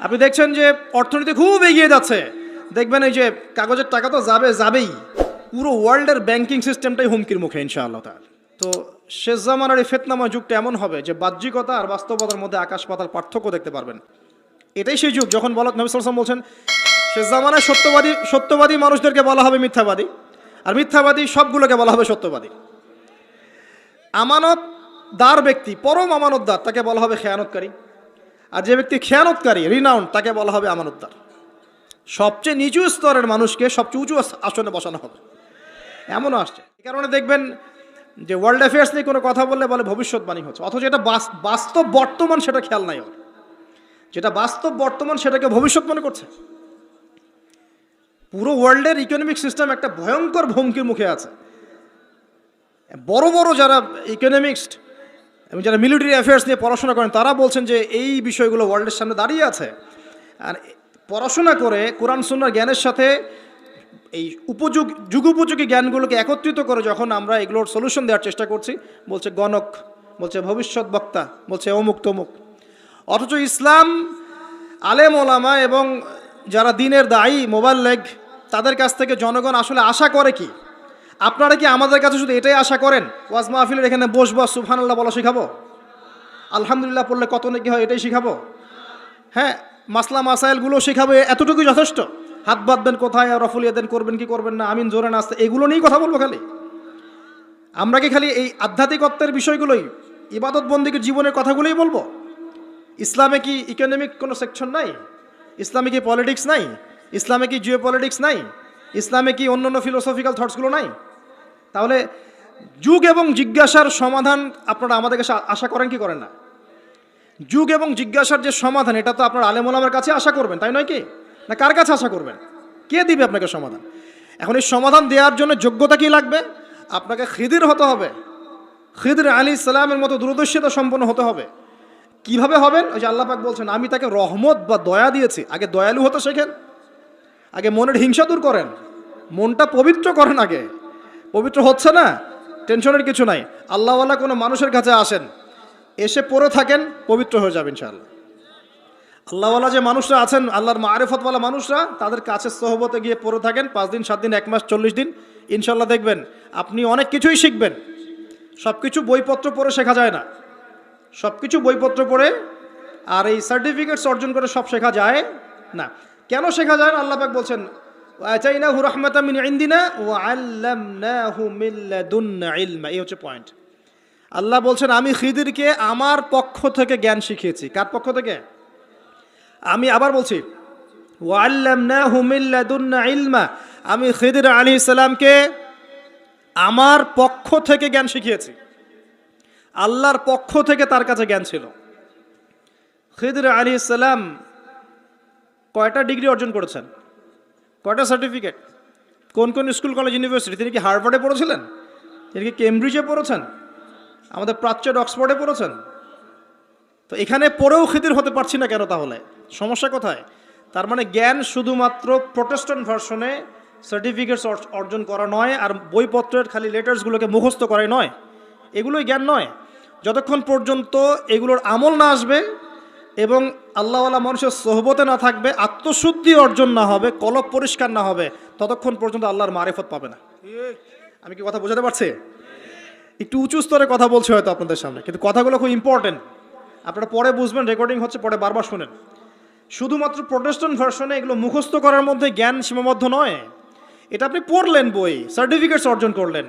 আপনি দেখছেন যে অর্থনীতি খুব এগিয়ে যাচ্ছে, দেখবেন এই যে কাগজের টাকা তো যাবেই, পুরো ওয়ার্ল্ডের ব্যাংকিং সিস্টেমটাই হুমকির মুখে ইনশাআল্লাহ তাআলা। তো শেষ জামানার এই ফিতনাময় যুগটা এমন হবে যে বাহ্যিকতা আর বাস্তবতার মধ্যে আকাশ পাতাল পার্থক্য দেখতে পারবেন। এটাই সেই যুগ যখন নবী সাল্লাল্লাহু আলাইহি ওয়াসাল্লাম বলছেন শেষ জামানায় সত্যবাদী মানুষদেরকে বলা হবে মিথ্যাবাদী, আর মিথ্যাবাদী সবগুলোকে বলা হবে সত্যবাদী। আমানতদার ব্যক্তি, পরম আমানতদার, তাকে বলা হবে খেয়ানতকারী। আর যে ব্যক্তি খেয়ানতকারী, রিনাউন্ড, তাকে বলা হবে আমানতদার। সবচেয়ে নিচু স্তরের মানুষকে সবচেয়ে উঁচু আসনে বসানো হবে, এমনও আসছে। এই কারণে দেখবেন যে ওয়ার্ল্ড অ্যাফেয়ার্স নিয়ে কোনো কথা বললে বলে ভবিষ্যৎবাণী হচ্ছে, অথচ এটা বাস্তব বর্তমান, সেটা খেয়াল নাই ওর। যেটা বাস্তব বর্তমান সেটাকে ভবিষ্যৎ মনে করছে। পুরো ওয়ার্ল্ডের ইকোনমিক সিস্টেম একটা ভয়ঙ্কর হুমকির মুখে আছে। বড় বড় যারা ইকোনমিক্সট এবং যারা মিলিটারি অ্যাফেয়ার্স নিয়ে পড়াশোনা করেন তারা বলছেন যে এই বিষয়গুলো ওয়ার্ল্ডের সামনে দাঁড়িয়ে আছে। আর পড়াশোনা করে কোরআন সুন্নাহর জ্ঞানের সাথে এই যুগোপযোগী জ্ঞানগুলোকে একত্রিত করে যখন আমরা এগুলোর সলিউশন দেওয়ার চেষ্টা করছি, বলছে গণক, বলছে ভবিষ্যৎ বক্তা, বলছে অমুক তমুক। অথচ ইসলাম, আলেম ওলামা এবং যারা দিনের দায়ী, মোবাল্লেগ, তাদের কাছ থেকে জনগণ আসলে আশা করে কি? আপনারা কি আমাদের কাছে শুধু এটাই আশা করেন ওয়াজ মাহফিলের এখানে বসবো, সুবহানাল্লাহ বলা শেখাবো, আলহামদুলিল্লাহ পড়লে কত নাকি হয় এটাই শেখাবো, হ্যাঁ মাসলা মাসাইলগুলো শেখাবো, এতটুকুই যথেষ্ট? হাত বাঁধবেন কোথায়, রফুল ইয়াদেন করবেন কি করবেন না, আমিন জোরে নাচতে, এগুলো নিয়েই কথা বলবো খালি? আমরা কি খালি এই আধ্যাত্মিকত্বের বিষয়গুলোই, ইবাদত বন্দিগির জীবনের কথাগুলোই বলবো? ইসলামে কি ইকোনমিক কোনো সেকশন নাই? ইসলামে কি পলিটিক্স নাই? ইসলামে কি জিও পলিটিক্স নাই? ইসলামে কি অন্য ফিলোসফিক্যাল থটসগুলো নাই? তাহলে যুগ এবং জিজ্ঞাসার সমাধান আপনারা আমাদের কাছে আশা করেন কি করেন না? যুগ এবং জিজ্ঞাসার যে সমাধান, এটা তো আপনার আলেম ওলামার কাছে আশা করবেন, তাই নয় কি? না কার কাছে আশা করবেন? কে দিবে আপনাকে সমাধান? এখন এই সমাধান দেওয়ার জন্য যোগ্যতা কি লাগবে? আপনাকে খিদির হতে হবে, খিদির আলাইহিস সালামের মতো দূরদর্শিতা সম্পন্ন হতে হবে। কিভাবে হবেন? ওই যে আল্লাহ পাক বলছেন আমি তাকে রহমত বা দয়া দিয়েছি। আগে দয়ালু হতে শেখেন, আগে মনের হিংসা দূর করেন, মনটা পবিত্র করেন। আগে পবিত্র হচ্ছে না, টেনশনের কিছু নাই। আল্লাহওয়ালা কোনো মানুষের কাছে আসেন, এসে পড়ে থাকেন, পবিত্র হয়ে যাবেন ইনশাআল্লাহ। আল্লাহওয়ালা যে মানুষরা আছেন, আল্লাহর মারিফতওয়ালা মানুষরা, তাদের কাছে সোহবতে গিয়ে পড়ে থাকেন 5 দিন 7 দিন 1 মাস 40 দিন, ইনশাআল্লাহ দেখবেন আপনি অনেক কিছুই শিখবেন। সব কিছু বইপত্র পড়ে শেখা যায় না, সব কিছু বইপত্র পড়ে আর এই সার্টিফিকেটস অর্জন করে সব শেখা যায় না। কেন শেখা যায় না? আল্লাহ পাক বলছেন ওয়াতাইনাহু রাহমাতাম মিন ইনদিনা ওয়া আল্লামনাহু মিন লাদুন্না ইলমা। এই হচ্ছে পয়েন্ট। আল্লাহ বলছেন আমি খিদিরকে আমার পক্ষ থেকে জ্ঞান শিখিয়েছি। কার পক্ষ থেকে? আমি আবার বলছি ওয়া আল্লামনাহু মিন লাদুন্না ইলমা, আমি খিদির আলাইহিস সালামকে আমার পক্ষ থেকে জ্ঞান শিখিয়েছি। আল্লাহর পক্ষ থেকে তার কাছে জ্ঞান ছিল। খিদির আলাইহিস সালাম কয়টা ডিগ্রি অর্জন করেছেন? কয়টা সার্টিফিকেট? কোন কোন স্কুল কলেজ ইউনিভার্সিটি? তিনি কি হার্ভার্ডে পড়েছিলেন? তিনি কি কেমব্রিজে পড়েছেন? আমাদের প্রাচ্যের অক্সফোর্ডে পড়েছেন? তো এখানে পড়েও খিদির হতে পারছি না কেন? তাহলে সমস্যা কোথায়? তার মানে জ্ঞান শুধুমাত্র প্রোটেস্ট্যান্ট ভার্সনে সার্টিফিকেটস অর্জন করা নয়, আর বইপত্রের খালি লেটার্সগুলোকে মুখস্থ করাই নয়, এগুলোই জ্ঞান নয়। যতক্ষণ পর্যন্ত এগুলোর আমল না আসবে এবং আল্লাহওয়ালা মানুষের সোহবতে না থাকবে, আত্মশুদ্ধি অর্জন না হবে, কলব পরিষ্কার না হবে, ততক্ষণ পর্যন্ত আল্লাহর মারিফত পাবে না। আমি কি কথা বোঝাতে পারছি? একটু উঁচু স্তরে কথা বলছি হয়তো আপনাদের সামনে, কিন্তু কথাগুলো খুব ইম্পর্টেন্ট। আপনারা পরে বুঝবেন, রেকর্ডিং হচ্ছে, পরে বারবার শুনেন। শুধুমাত্র প্রোটেস্ট্যান্ট ভার্সনে এগুলো মুখস্থ করার মধ্যে জ্ঞান সীমাবদ্ধ নয়। এটা আপনি পড়লেন বই, সার্টিফিকেটস অর্জন করলেন।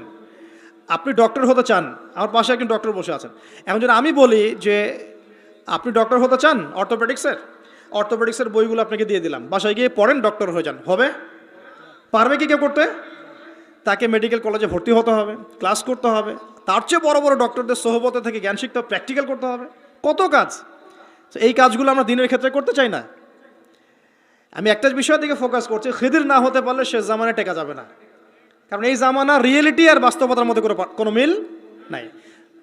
আপনি ডক্টর হতে চান, আমার পাশে একজন ডক্টর বসে আছেন। এখন যদি আমি বলি যে আপনি ডক্টর হতে চান অর্থোপেডিক্সের বইগুলো আপনাকে দিয়ে দিলাম, বাসায় গিয়ে পড়েন, ডক্টর হয়ে যান, হবে? পারবে কি কেউ করতে? তাকে মেডিকেল কলেজে ভর্তি হতে হবে, ক্লাস করতে হবে, তার চেয়ে বড় বড় ডক্টরদের সোহবতে থেকে জ্ঞান শিখতে হবে, প্র্যাকটিক্যাল করতে হবে, কত কাজ। এই কাজগুলো আমরা দিনের ক্ষেত্রে করতে চাই না। আমি একটা বিষয়ের দিকে ফোকাস করছি, খিদির না হতে পারলে সে জামানায় টেকা যাবে না। কারণ এই জামানা রিয়েলিটি আর বাস্তবতার মধ্যে কোনো মিল নাই।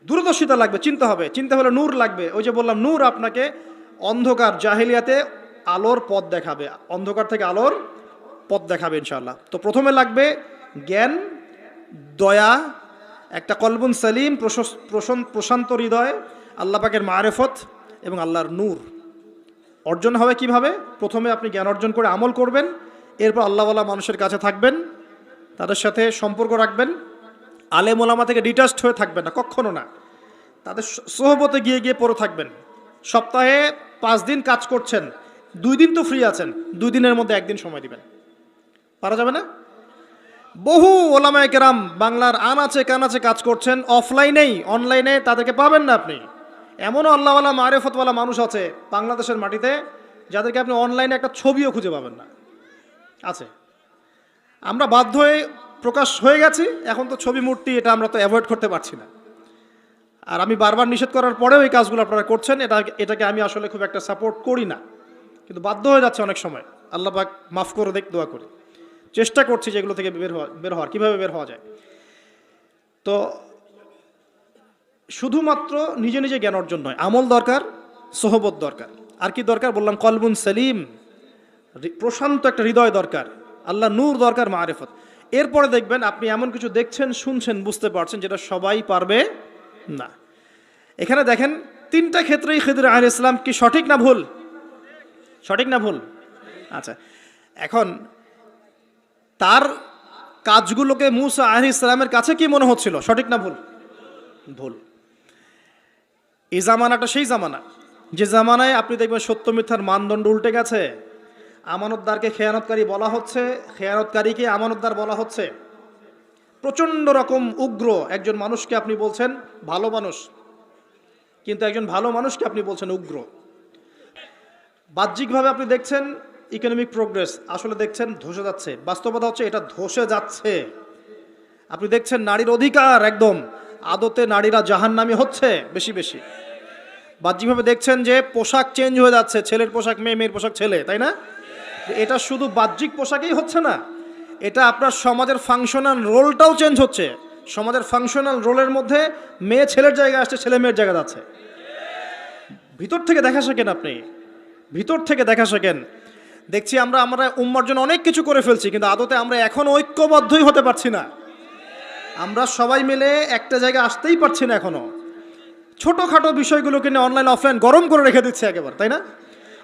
দূরদর্শিতা লাগবে, চিন্তা হবে, চিন্তা হলে নূর লাগবে। ওই যে বললাম, নূর আপনাকে অন্ধকার জাহিলিয়াতে আলোর পথ দেখাবে, অন্ধকার থেকে আলোর পথ দেখাবে ইনশাআল্লাহ। তো প্রথমে লাগবে জ্ঞান, দয়া, একটা কলবুন সালিম, প্রশান্ত হৃদয়, আল্লাহ পাকের মারিফত এবং আল্লাহর নূর। অর্জন হবে কিভাবে? প্রথমে আপনি জ্ঞান অর্জন করে আমল করবেন, এরপর আল্লাহওয়ালা মানুষের কাছে থাকবেন, তাদের সাথে সম্পর্ক রাখবেন, আলেম ওলামা থেকে ডিটাচড হয়ে থাকবেন না, কখনো না। তাদের সোহবতে গিয়ে গিয়ে পড়ে থাকবেন। সপ্তাহে 5 দিন কাজ করছেন, 2 দিন তো ফ্রি আছেন, 2 দিনের মধ্যে 1 দিন সময় দিবেন। পারা যাবে না? বহু ওলামায়ে কেরাম বাংলার আনাচে কানাচে কাজ করছেন, অফলাইনেই, অনলাইনে তাদেরকে পাবেন না আপনি। এমনও আল্লাহওয়ালা মারেফতওয়ালা মানুষ আছে বাংলাদেশের মাটিতে, যাদেরকে আপনি অনলাইনে একটা ছবিও খুঁজে পাবেন না, আছে। আমরা বাধ্য হয়ে প্রকাশ হয়ে গেছি, এখন তো ছবি মূর্তি এটা আমরা তো অ্যাভয়েড করতে পারছি না। আর আমি বারবার নিষেধ করার পরেও এই কাজগুলো আপনারা করছেন, এটাকে আমি আসলে খুব একটা সাপোর্ট করি না, কিন্তু বাধ্য হয়ে যাচ্ছে অনেক সময়। আল্লাহ পাক মাফ করে দোয়া করি। চেষ্টা করছি যে এগুলো থেকে বের হওয়ার, কীভাবে বের হওয়া যায়। তো শুধুমাত্র নিজে নিজে জ্ঞান অর্জন নয়, আমল দরকার, সোহবত দরকার। আর কি দরকার বললাম? কলবুন সেলিম, প্রশান্ত একটা হৃদয় দরকার, আল্লাহ নূর দরকার, মারিফত। এরপরে দেখবেন আপনি এমন কিছু দেখছেন, শুনছেন, বুঝতে পারছেন যেটা সবাই পারবে না। এখানে দেখেন 3টা ক্ষেত্রেই খিদর আলাইহিস সালাম কি সঠিক না ভুল? সঠিক না ভুল? আচ্ছা, এখন তার কাজগুলোকে মূসা আলাইহিস সালামের কাছে কি মনে হচ্ছিল? সঠিক না ভুল? ভুল। এই জামানাটা সেই জামানা যে জামানায় আপনি দেখবেন সত্য মিথ্যার মানদণ্ড উল্টে গেছে। আমানতদারকে খেয়ানতকারী বলা হচ্ছে, খেয়ানতকারীকে আমানতদার বলা হচ্ছে। প্রচণ্ড রকম উগ্র একজন মানুষকে আপনি বলছেন ভালো মানুষ, কিন্তু একজন ভালো মানুষকে আপনি বলছেন উগ্র। বাহ্যিকভাবে আপনি দেখছেন ইকোনমিক প্রোগ্রেস, আসলে দেখছেন ধসে যাচ্ছে। বাস্তবতা হচ্ছে এটা ধসে যাচ্ছে। আপনি দেখছেন নারীর অধিকার একদম, আদতে নারীরা জাহান্নামী হচ্ছে বেশি বেশি। বাহ্যিকভাবে দেখছেন যে পোশাক চেঞ্জ হয়ে যাচ্ছে, ছেলের পোশাক মেয়ে, মেয়ের পোশাক ছেলে, তাই না? এটা শুধু বাহ্যিক পোশাকেই হচ্ছে না, এটা আপনার সমাজের ফাংশনাল রোলটাও চেঞ্জ হচ্ছে। সমাজের ফাংশনাল রোলের মধ্যে মেয়ে ছেলের জায়গায় আসছে, ছেলে মেয়ের জায়গা যাচ্ছে। ভিতর থেকে দেখা শেখেন আপনি, ভিতর থেকে দেখা শেখেন। দেখছি আমরা উম্মার জন্য অনেক কিছু করে ফেলছি, কিন্তু আদতে আমরা এখন ঐক্যবদ্ধই হতে পারছি না। আমরা সবাই মিলে একটা জায়গায় আসতেই পারছি না এখনো। ছোটোখাটো বিষয়গুলোকে নিয়ে অনলাইন অফলাইন গরম করে রেখে দিচ্ছে একেবারে, তাই না?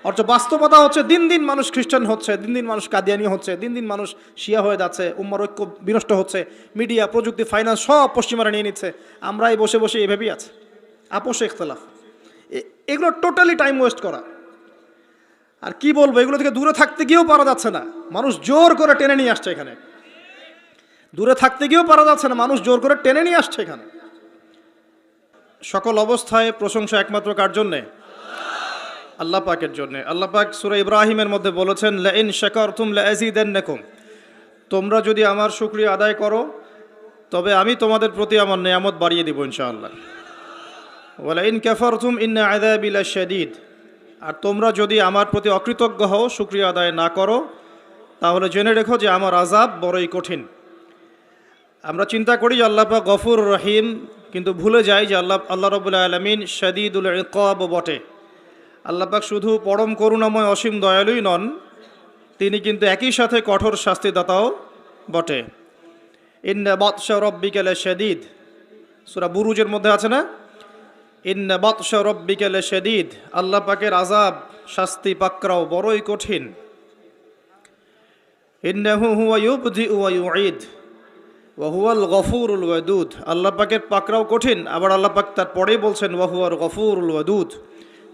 অথচ বাস্তবতা হচ্ছে দিন দিন মানুষ খ্রিস্টান হচ্ছে, দিন দিন মানুষ কাদিয়ানি হচ্ছে, দিন দিন মানুষ শিয়া হয়ে যাচ্ছে, উম্মার ঐক্য বিনষ্ট হচ্ছে। মিডিয়া, প্রযুক্তি, ফাইন্যান্স সব পশ্চিমারা নিয়ে নিচ্ছে। আমরাই বসে বসে এভাবেই আছি, আপোষে ইখতলাফ। এগুলো টোটালি টাইম ওয়েস্ট করা। আর কি বলবো, এগুলো থেকে দূরে থাকতে গিয়েও পারা যাচ্ছে না, মানুষ জোর করে টেনে নিয়ে আসছে এখানে। দূরে থাকতে গিয়েও পারা যাচ্ছে না, মানুষ জোর করে টেনে নিয়ে আসছে এখানে। সকল অবস্থায় প্রশংসা একমাত্র কার জন্যে? আল্লাহ পাকের জন্যে। আল্লাহ পাক সূরা ইব্রাহিমের মধ্যে বলেছেন, লাইন শাকারতুম লাযিদান্নাকুম, তোমরা যদি আমার শুকরিয়া আদায় করো তবে আমি তোমাদের প্রতি আমার নিয়ামত বাড়িয়ে দেব ইনশাআল্লাহ। ওয়ালাইন কাফারতুম ইন্না আযাবি লাশাদীদ, আর তোমরা যদি আমার প্রতি অকৃতজ্ঞ হও, শুকরিয়া আদায় না করো, তাহলে জেনে রেখো যে আমার আযাব বড়ই কঠিন। আমরা চিন্তা করি যে আল্লাহ পাক গফুর রহিম, কিন্তু ভুলে যাই যে আল্লাহ রাব্বুল আলামিন শাদীদুল ইকাব বটে। আল্লাহ পাক শুধু পরম করুণাময় অসীম দয়ালুই নন, তিনি কিন্তু একই সাথে কঠোর শাস্তিদাতাও বটে। ইন্না বাতশা রাব্বিকা লাশাদীদ, সূরা বুরুজের মধ্যে আছে না? ইন্না বাতশা রাব্বিকা লাশাদীদ, আল্লাহ পাকের আযাব, শাস্তি, পাকড়াও বড়ই কঠিন। ইন্নাহু হুয়া ইউবদিউ ওয়া ইউঈদ ওয়া হুয়াল গফুরুল ওয়াদুদ, আল্লাহ পাকের পাকড়াও কঠিন, আবার আল্লাহ পাক তারপরেই বলছেন ওয়া হুয়াল গফুরুল ওয়াদুদ,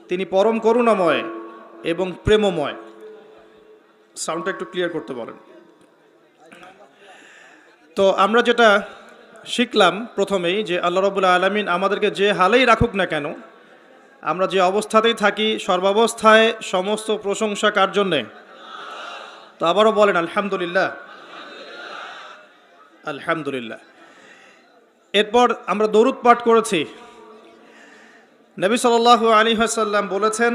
তিনি পরম করুণাময় এবং প্রেমময়। সাউন্ডটা একটু ক্লিয়ার করতে বলেন। তো আমরা যেটা শিখলাম প্রথমেই, যে আল্লাহ রাব্বুল আলামিন আমাদেরকে যে হালেই রাখুক না কেন, আমরা যে অবস্থাতেই থাকি, সর্বাবস্থায় সমস্ত প্রশংসা কার জন্যে? তো আবারও বলেন আলহামদুলিল্লাহ, আলহামদুলিল্লাহ। এরপর আমরা দরুদ পাঠ করেছি। নবী সাল্লাল্লাহু আলাইহি ওয়াসাল্লাম বলেছেন,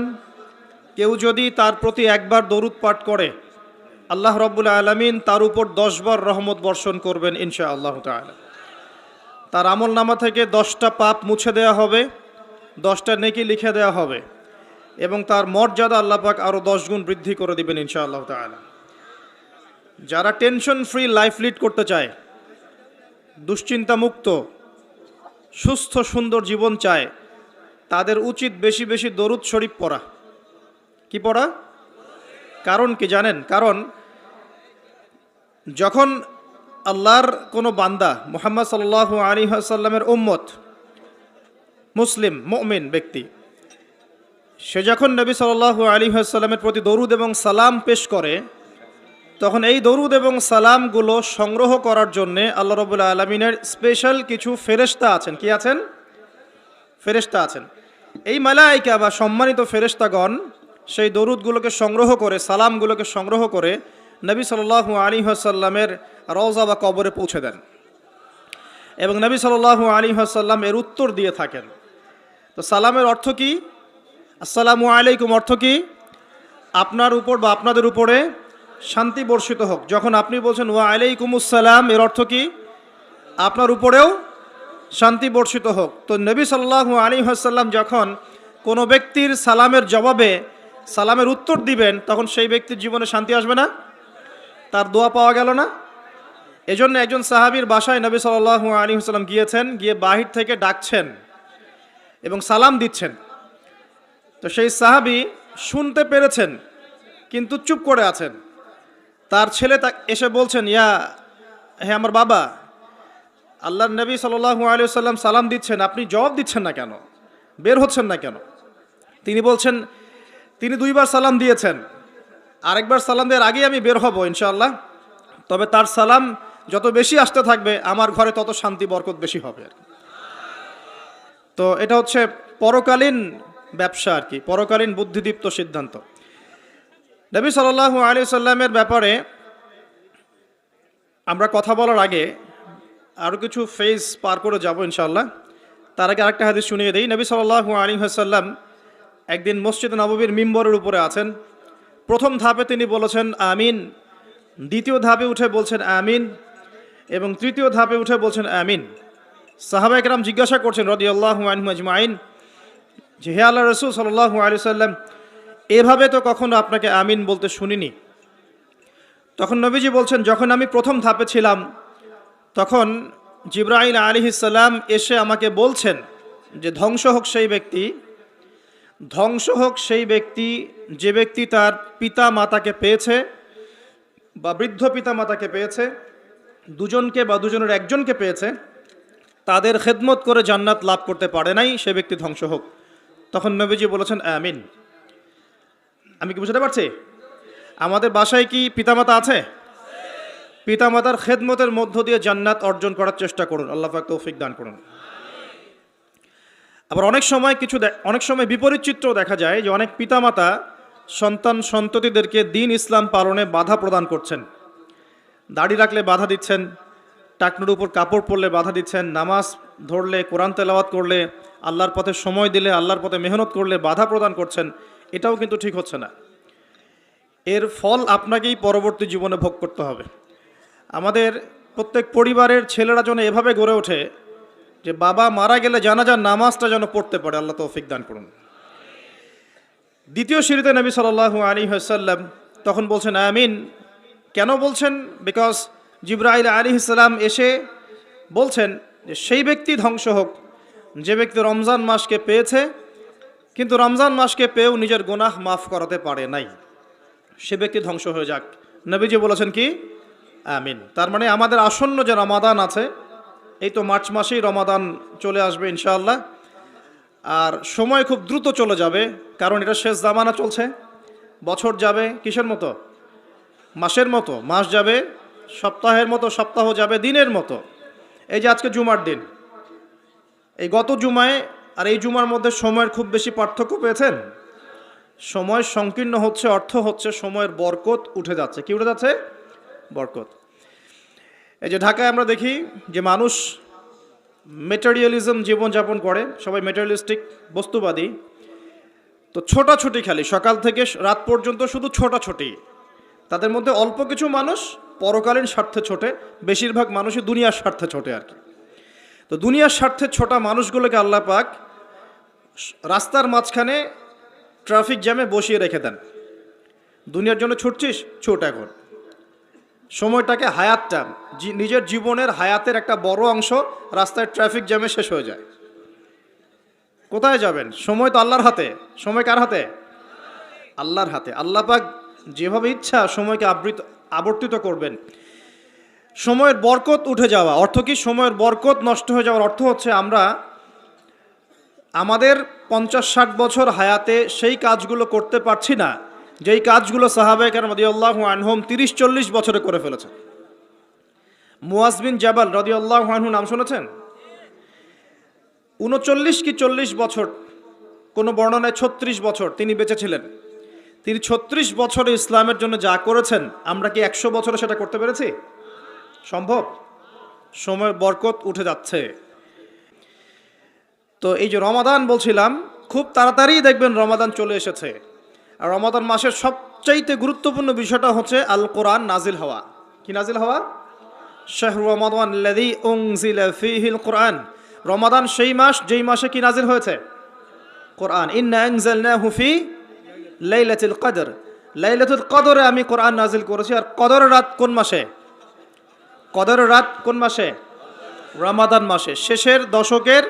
কেউ যদি তার প্রতি একবার দরুদ পাঠ করে, আল্লাহ রাব্বুল আলামিন তার উপর 10 বার রহমত বর্ষণ করবেন ইনশাআল্লাহ তাআলা। তার আমল নামা থেকে 10টা পাপ মুছে দেওয়া হবে, 10টা নেকি লিখে দেওয়া হবে, এবং তার মর্যাদা আল্লাহ পাক আরও 10 গুণ বৃদ্ধি করে দিবেন ইনশাআল্লাহ তাআলা। যারা টেনশন ফ্রি লাইফ লিড করতে চায়, দুশ্চিন্তা মুক্ত সুস্থ সুন্দর জীবন চায়, তাদের উচিত বেশি বেশি দরুদ শরীফ পড়া। কি পড়া? কারণ কি জানেন? কারণ যখন আল্লাহর কোনো বান্দা মুহাম্মদ সাল্লাল্লাহু আলাইহি ওয়াসাল্লামের উম্মত, মুসলিম মুমিন ব্যক্তি, সে যখন নবী সাল্লাল্লাহু আলাইহি ওয়াসাল্লামের প্রতি দরুদ এবং সালাম পেশ করে, তখন এই দরুদ এবং সালামগুলো সংগ্রহ করার জন্যে আল্লাহ রাব্বুল আলামিনের স্পেশাল কিছু ফেরেশতা আছেন। কি আছেন? ফেরেশতা আছেন। এই মালায়েকা বা সম্মানিত ফেরেশতাগণ সেই দরুদগুলোকে সংগ্রহ করে, সালামগুলোকে সংগ্রহ করে নবী সাল্লাল্লাহু আলাইহি ওয়াসাল্লামের রওজা বা কবরে পৌঁছে দেন এবং নবী সাল্লাল্লাহু আলাইহি ওয়াসাল্লাম এর উত্তর দিয়ে থাকেন। তো সালামের অর্থ কি? আসসালামু আলাইকুম অর্থ কি? আপনার উপর বা আপনাদের উপরে শান্তি বর্ষিত হোক। যখন আপনি বলছেন ওয়া আলাইকুমুস সালাম, এর অর্থ কি? আপনার উপরেও শান্তি বর্ষিত হোক। তো নবী সাল্লাল্লাহু আলাইহি ওয়াসাল্লাম যখন কোনো ব্যক্তির সালামের জবাবে সালামের উত্তর দিবেন, তখন সেই ব্যক্তির জীবনে শান্তি আসবে না? তার দোয়া পাওয়া গেল না? এজন্য একজন সাহাবীর বাসায় নবী সাল্লাল্লাহু আলাইহি ওয়াসাল্লাম গিয়েছেন, গিয়ে বাহির থেকে ডাকছেন এবং সালাম দিচ্ছেন। তো সেই সাহাবী শুনতে পেরেছেন কিন্তু চুপ করে আছেন। তার ছেলে এসে বলছেন, হে আমার বাবা, আল্লাহর নবী সাল্লাল্লাহু আলাইহি ওয়াসাল্লাম সালাম দিচ্ছেন, আপনি জবাব দিচ্ছেন না কেন? বের হচ্ছেন না কেন? তিনি বলছেন, তিনি 2 বার সালাম দিয়েছেন, আরেকবার সালাম দেওয়ার আগেই আমি বের হব ইনশাআল্লাহ। তবে তার সালাম যত বেশি আসতে থাকবে আমার ঘরে তত শান্তি বরকত বেশি হবে আর কি। তো এটা হচ্ছে পরকালীন ব্যবসা আর কি, পরকালীন বুদ্ধিদীপ্ত সিদ্ধান্ত। নবী সাল্লাল্লাহু আলাইহি ওয়াসাল্লামের ব্যাপারে আমরা কথা বলার আগে আরও কিছু ফেজ পার করে যাব ইনশাআল্লাহ। তার আগে আরেকটা হাদিস শুনিয়ে দেই। নবী সাল্লাল্লাহু আলাইহি ওয়াসাল্লাম একদিন মসজিদ নববীর মিম্বরের উপরে আছেন। প্রথম ধাপে তিনি বলেছেন আমিন, দ্বিতীয় ধাপে উঠে বলছেন আমিন, এবং তৃতীয় ধাপে উঠে বলছেন আমিন। সাহাবায়ে কেরাম জিজ্ঞাসা করছেন রাদিয়াল্লাহু আনহুম আজমাইন যে হে আল্লাহর রাসূল সাল্লাল্লাহু আলাইহি ওয়াসাল্লাম, এভাবে তো কখনো আপনাকে আমিন বলতে শুনিনি। তখন নবীজি বলছেন, যখন আমি প্রথম ধাপে ছিলাম তখন জিবরাইল আলাইহিস সালাম এসে আমাকে বলছেন যে ধ্বংস হোক সেই ব্যক্তি, ধ্বংস হোক সেই ব্যক্তি যে ব্যক্তি তার পিতা মাতাকে পেয়েছে বা বৃদ্ধ পিতা মাতাকে পেয়েছে, দুজনকে বা দুজনের একজনকে পেয়েছে, তাদের খেদমত করে জান্নাত লাভ করতে পারে নাই, সে ব্যক্তি ধ্বংস হোক। তখন নবীজি বলেছেন আমিন। আমি কি বুঝতে পারছি? আমাদের বাসায় কি পিতামাতা আছে? পিতামাতার খেদমতের মধ্য দিয়ে জান্নাত অর্জন করার চেষ্টা করুন, আল্লাহ পাক তৌফিক দান করুন। আবার অনেক সময় বিপরীত চিত্রও দেখা যায় যে অনেক পিতামাতা সন্তান সন্ততিদেরকে দ্বীন ইসলাম পালনে বাধা প্রদান করছেন। দাড়ি রাখলে বাধা দিচ্ছেন, টাকনুর উপর কাপড় পরলে বাধা দিচ্ছেন, নামাজ ধরলে, কোরআন তেলাওয়াত করলে, আল্লাহর পথে সময় দিলে, আল্লাহর পথে মেহনত করলে বাধা প্রদান করছেন। এটাও কিন্তু ঠিক হচ্ছে না। এর ফল আপনাকেই পরবর্তী জীবনে ভোগ করতে হবে। আমাদের প্রত্যেক পরিবারের ছেলেরা যেন এভাবে গড়ে ওঠে যে বাবা মারা গেলে জানাজার নামাজটা যেন পড়তে পারে, আল্লাহ তৌফিক দান করুন। দ্বিতীয় সিঁড়িতে নবী সাল্লাল্লাহু আলাইহি ওয়াসাল্লাম তখন বলছেন আমিন। কেন বলছেন? বিকজ জিবরাইল আলাইহিস সালাম এসে বলছেন যে সেই ব্যক্তি ধ্বংস হোক যে ব্যক্তি রমজান মাসকে পেয়েছে কিন্তু রমজান মাসকে পেয়েও নিজের গুনাহ মাফ করাতে পারে নাই, সে ব্যক্তি ধ্বংস হয়ে যাক। নবীজি বলেছেন কি? আমিন। তার মানে আমাদের আসন্ন যে রমাদান আছে, এই তো মার্চ মাসেই রমাদান চলে আসবে ইনশাআল্লাহ, আর সময় খুব দ্রুত চলে যাবে, কারণ এটা শেষ জামানা চলছে। বছর যাবে কিসের মতো? মাসের মতো। মাস যাবে সপ্তাহের মতো, সপ্তাহ যাবে দিনের মতো। এই যে আজকে জুমার দিন, এই গত জুমায় আর এই জুমার মধ্যে সময়ের খুব বেশি পার্থক্য পেয়েছেন? সময় সংকীর্ণ হচ্ছে, অর্থ হচ্ছে সময়ের বরকত উঠে যাচ্ছে। কি উঠে যাচ্ছে? বরকত। এই যে ঢাকায় আমরা দেখি যে মানুষ মেটেরিয়ালিজম জীবনযাপন করে, সবাই মেটেরিয়ালিস্টিক, বস্তুবাদী। তো ছোটাছুটি খালি সকাল থেকে রাত পর্যন্ত শুধু ছোটাছুটি। তাদের মধ্যে অল্প কিছু মানুষ পরকালীন স্বার্থে ছোটে, বেশিরভাগ মানুষই দুনিয়ার স্বার্থে ছোটে আর কি। তো দুনিয়ার স্বার্থে ছোটা মানুষগুলোকে আল্লাহ পাক রাস্তার মাঝখানে ট্রাফিক জ্যামে বসিয়ে রেখে দেন। দুনিয়ার জন্য ছুটছিস, ছুট এখন। সময়টাকে হায়াতটা, নিজের জীবনের হায়াতের একটা বড় অংশ রাস্তায় ট্রাফিক জ্যামে শেষ হয়ে যায়। কোথায় যাবেন? সময় তো আল্লাহর হাতে। সময় কার হাতে? আল্লাহর হাতে। আল্লাহ পাক যেভাবে ইচ্ছা সময়কে আবর্তিত করবেন। সময়ের বরকত উঠে যাওয়া অর্থ কি? সময়ের বরকত নষ্ট হয়ে যাওয়ার অর্থ হচ্ছে আমরা আমাদের 50-60 বছর হায়াতে সেই কাজগুলো করতে পারছি না যেই কাজগুলো সাহাবায়ে কেরাম রাদিয়াল্লাহু আনহুম 30-40 বছরে করে ফেলেছেন। মুয়াজ বিন জাবাল রাদিয়াল্লাহু আনহু নাম শুনেছেন? 39 কি 40 বছর, কোনো বর্ণনায় 36 বছর তিনি বেঁচে ছিলেন। তিনি 36 বছরে ইসলামের জন্য যা করেছেন আমরা কি 100 বছরে সেটা করতে পেরেছি? সম্ভব? সময়ের বরকত উঠে যাচ্ছে। তো এই যে রমাদান বলছিলাম, খুব তাড়াতাড়ি দেখবেন রমাদান চলে এসেছে। আর রমাদান মাসের সবচাইতে গুরুত্বপূর্ণ বিষয়টা হচ্ছে আল কোরআন নাজিল হওয়া। কি নাজিল হওয়া? শাহরু রমাদান আল্লাযী উনজিলা ফীহিল কোরআন। রমাদান সেই মাস যেই মাসে কি নাজিল হয়েছে? কোরআন। ইন্না আনজালনাহু ফি লাইলাতুল কদর। লাইলাতুল কদরে আমি কোরআন নাজিল করেছি। আর কদরের রাত কোন মাসে? কদরের রাত কোন মাসে? রমাদান মাসে। শেষের দশকের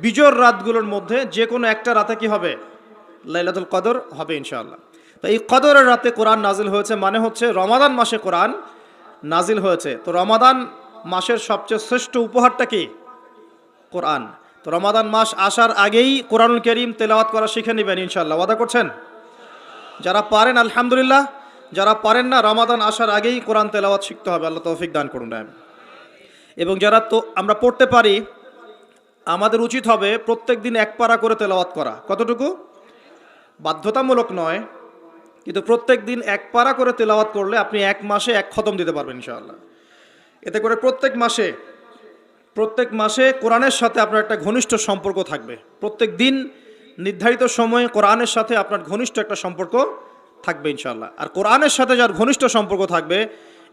বিজোড় রাতগুলোর মধ্যে যে কোনো একটা রাতে কি হবে? লাইলাতুল কদর হবে ইনশাআল্লাহ। তো এই কদরের রাতে কোরআন নাজিল হয়েছে, মানে হচ্ছে রমাদান মাসে কোরআন নাজিল হয়েছে। তো রমাদান মাসের সবচেয়ে শ্রেষ্ঠ উপহারটা কি? কোরআন। তো রমাদান মাস আসার আগেই কোরআনুল কারীম তেলাওয়াত করা শিখে নেবেন ইনশাআল্লাহ। ওয়াদা করছেন? যারা পারেন আলহামদুলিল্লাহ, যারা পারেন না রমাদান আসার আগেই কোরআন তেলাওয়াত শিখতে হবে। আল্লাহ তৌফিক দান করুন। এবং যারা তো আমরা পড়তে পারি, আমাদের উচিত হবে প্রত্যেক দিন এক পারা করে তেলাওয়াত করা। কতটুকু? বাধ্যতামূলক নয়, কিন্তু প্রত্যেক দিন এক পারা করে তেলাওয়াত করলে আপনি এক মাসে এক খতম দিতে পারবেন ইনশাআল্লাহ। এতে করে প্রত্যেক মাসে কোরআনের সাথে আপনার একটা ঘনিষ্ঠ সম্পর্ক থাকবে। প্রত্যেক দিন নির্ধারিত সময়ে কোরআনের সাথে আপনার ঘনিষ্ঠ একটা সম্পর্ক থাকবে ইনশাআল্লাহ। আর কোরআনের সাথে যার ঘনিষ্ঠ সম্পর্ক থাকবে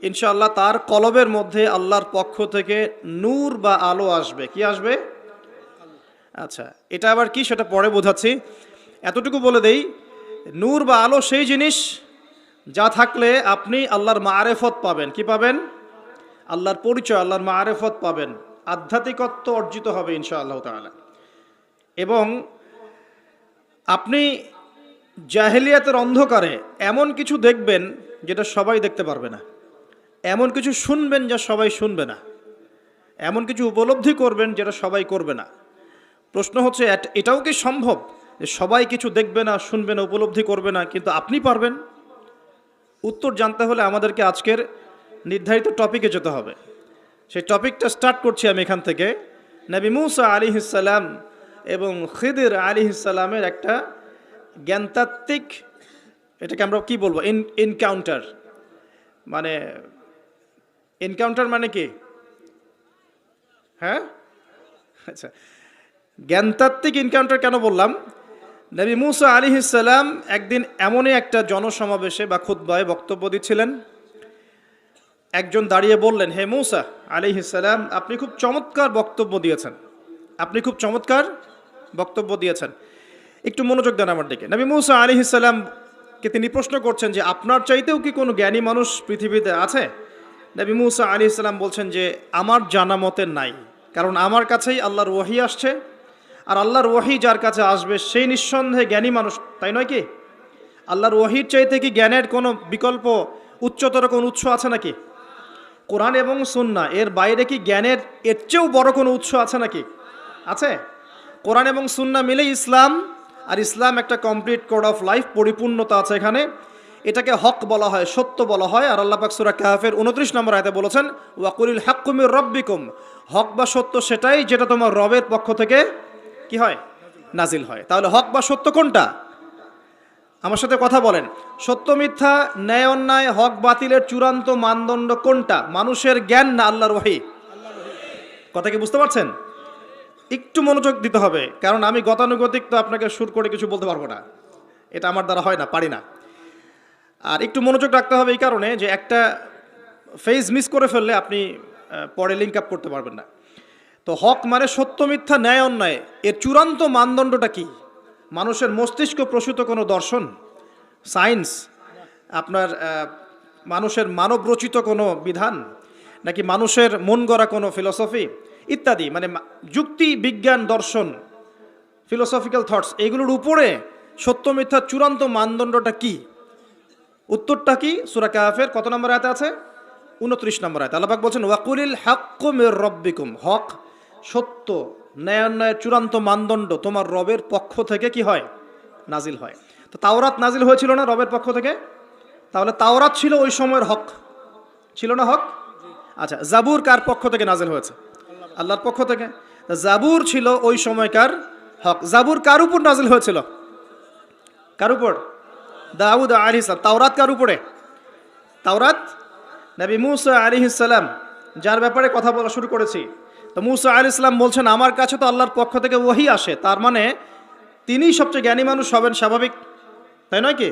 ইনশাআল্লাহ তার কলবের মধ্যে আল্লাহর পক্ষ থেকে নূর বা আলো আসবে। কি আসবে? আচ্ছা, এটা আবার কি সেটা পরে বোঝাচ্ছি। এতটুকু বলে দেই, নূর বা আলো সেই জিনিস যা থাকলে আপনি আল্লাহর মাআরিফত পাবেন। কি পাবেন? আল্লাহর পরিচয়, আল্লাহর মাআরিফত পাবেন, আধ্যাত্মিকত্ব অর্জিত হবে ইনশাআল্লাহ তাআলা। এবং আপনি জাহেলিয়াতের অন্ধকারে এমন কিছু দেখবেন যেটা সবাই দেখতে পারবে না, এমন কিছু শুনবেন যা সবাই শুনবে না, এমন কিছু উপলব্ধি করবেন যেটা সবাই করবে না। প্রশ্ন হচ্ছে এটাও কি সম্ভব যে সবাই কিছু দেখবে না, শুনবে না, উপলব্ধি করবে না, কিন্তু আপনি পারবেন? উত্তর জানতে হলে আমাদেরকে আজকের নির্ধারিত টপিকে যেতে হবে। সেই টপিকটা স্টার্ট করছি আমি এখান থেকে। নবী মূসা আলাইহিস সালাম এবং খিদির আলাইহিস সালামের একটা জ্ঞানতাত্ত্বিক, এটাকে আমরা কি বলবো, এনকাউন্টার। মানে এনকাউন্টার মানে কি? হ্যাঁ, আচ্ছা, জ্ঞানতাত্ত্বিক এনকাউন্টার কেন বললাম? নবী মূসা আলাইহিস সালাম একদিন এমনই একটা জনসমাবেশে বা খুতবায় বক্তব্য দিচ্ছিলেন। একজন দাঁড়িয়ে বললেন, হে মূসা আলাইহিস সালাম, আপনি খুব চমৎকার বক্তব্য দিয়েছেন, আপনি খুব চমৎকার বক্তব্য দিয়েছেন, একটু মনোযোগ দেন আমার দিকে। নবী মূসা আলাইহিস সালামকে তিনি প্রশ্ন করছেন যে আপনার চাইতেও কি কোনো জ্ঞানী মানুষ পৃথিবীতে আছে? নবী মূসা আলাইহিস সালাম বলছেন যে আমার জানা মতে নাই, কারণ আমার কাছেই আল্লাহর ওহী আসছে, আর আল্লাহর ওহী যার কাছে আসবে সেই নিঃসন্দেহে জ্ঞানী মানুষ, তাই নয় কি? আল্লাহর ওহীর চাইতে কি জ্ঞানের কোনো বিকল্প উচ্চতর কোনো উৎস আছে নাকি? কোরআন এবং সুন্নাহ এর বাইরে কি জ্ঞানের এর চেয়েও বড় কোনো উৎস আছে নাকি? আছে? কোরআন এবং সুন্নাহ মিলেই ইসলাম, আর ইসলাম একটা কমপ্লিট কোড অফ লাইফ, পরিপূর্ণতা আছে এখানে। এটাকে হক বলা হয়, সত্য বলা হয়। আর আল্লাহ পাক সূরা কাহফের 29 নম্বর আয়াতে বলেছেন, ওয়াকুলিল হাক্কু মির রাব্বিকুম, হক বা সত্য সেটাই যেটা তোমার রবের পক্ষ থেকে কি হয়? নাজিল হয়। তাহলে হক বা সত্য কোনটা? আমার সাথে কথা বলেন। সত্য মিথ্যা, ন্যায় অন্যায়, হক বাতিলের চূড়ান্ত মানদণ্ড কোনটা? মানুষের জ্ঞান না আল্লাহর ওহী? কথা কি বুঝতে পারছেন? একটু মনোযোগ দিতে হবে, কারণ আমি গতানুগতিক তো আপনাকে সুর করে কিছু বলতে পারবো না, এটা আমার দ্বারা হয় না, পারি না। আর একটু মনোযোগ রাখতে হবে এই কারণে যে একটা ফেজ মিস করে ফেললে আপনি পরে লিঙ্ক আপ করতে পারবেন না। তো হক মানে সত্য মিথ্যা ন্যায় অন্যায়, এর চূড়ান্ত মানদণ্ডটা কি? মানুষের মস্তিষ্ক প্রসূত কোনো দর্শন, সায়েন্স, আপনার মানুষের মানব রচিত কোনো বিধান, নাকি মানুষের মন গড়া কোনো ফিলসফি ইত্যাদি, মানে যুক্তি, বিজ্ঞান, দর্শন, ফিলোসফিক্যাল থটস, এগুলোর উপরে সত্য মিথ্যার চূড়ান্ত মানদণ্ডটা কি? উত্তরটা কি? সূরা কাহফের কত নম্বর আয়াতে আছে? 29 নম্বর আয়াত। আল্লাহ পাক বলছেন ওয়াকুলিল হাক্কু মির রাব্বিকুম, হক সত্য ন্যায় অন্যায়ের চূড়ান্ত মানদণ্ড তোমার রবের পক্ষ থেকে কি হয়? নাজিল হয়। তো তাওরাত নাজিল হয়েছিল না রবের পক্ষ থেকে? তাহলে তাওরাত ছিল ওই সময়ের হক, ছিল না হক? আচ্ছা, জাবুর কার পক্ষ থেকে নাজিল হয়েছে? আল্লাহর পক্ষ থেকে। জাবুর ছিল ওই সময়কার হক। জাবুর কার উপর নাজিল হয়েছিল? কার উপর? দাউদ আলাইহিস সালাম। তাওরাত কার উপরে? তাওরাত নবী মুসা আলাইহিস সালাম, যার ব্যাপারে কথা বলা শুরু করেছি। তো মুসা আলাইহিস সালাম বলছেন আমার কাছে তো আল্লাহর পক্ষ থেকে ওহী আসে, তার মানে তিনিই সবচেয়ে জ্ঞানী মানুষ হবেন, স্বাভাবিক, তাই নয় কি?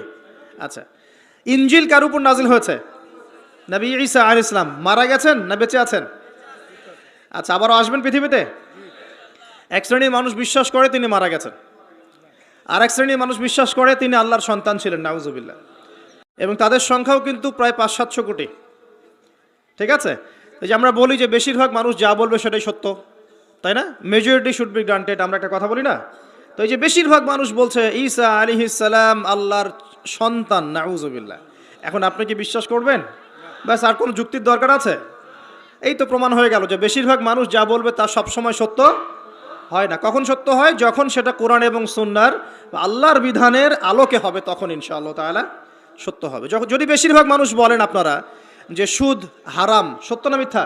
আচ্ছা, ইনজিল কার উপর নাজিল হয়েছে? নবী ঈসা আলাইহিস সালাম। মারা গেছেন না বেঁচে আছেন? আচ্ছা, আবারও আসবেন পৃথিবীতে? এক শ্রেণীর মানুষ বিশ্বাস করে তিনি মারা গেছেন, আর এক শ্রেণীর মানুষ বিশ্বাস করে তিনি আল্লাহর সন্তান ছিলেন, নাউজুবিল্লাহ। এবং তাদের সংখ্যাও কিন্তু প্রায় 500-700 কোটি। ঠিক আছে? এই যে আমরা বলি যে বেশিরভাগ মানুষ যা বলবে সেটাই সত্য, তাই না? মেজরিটি শুড বি গ্রান্টেড, আমরা একটা কথা বলি না? তো এই যে বেশিরভাগ মানুষ বলছে ঈসা আলাইহিস সালাম আল্লাহর সন্তান, নাউজুবিল্লাহ, এখন আপনি কি বিশ্বাস করবেন? ব্যাস, আর কোনো যুক্তির দরকার আছে? এই তো প্রমাণ হয়ে গেল যে বেশিরভাগ মানুষ যা বলবে তা সবসময় সত্য হয় না। কখন সত্য হয়? যখন সেটা কোরআন এবং সুন্নাহর আল্লাহর বিধানের আলোকে হবে, তখন ইনশাআল্লাহ তাআলা সত্য হবে। যদি বেশিরভাগ মানুষ বলেন আপনারা যে সুদ হারাম, সত্য না মিথ্যা?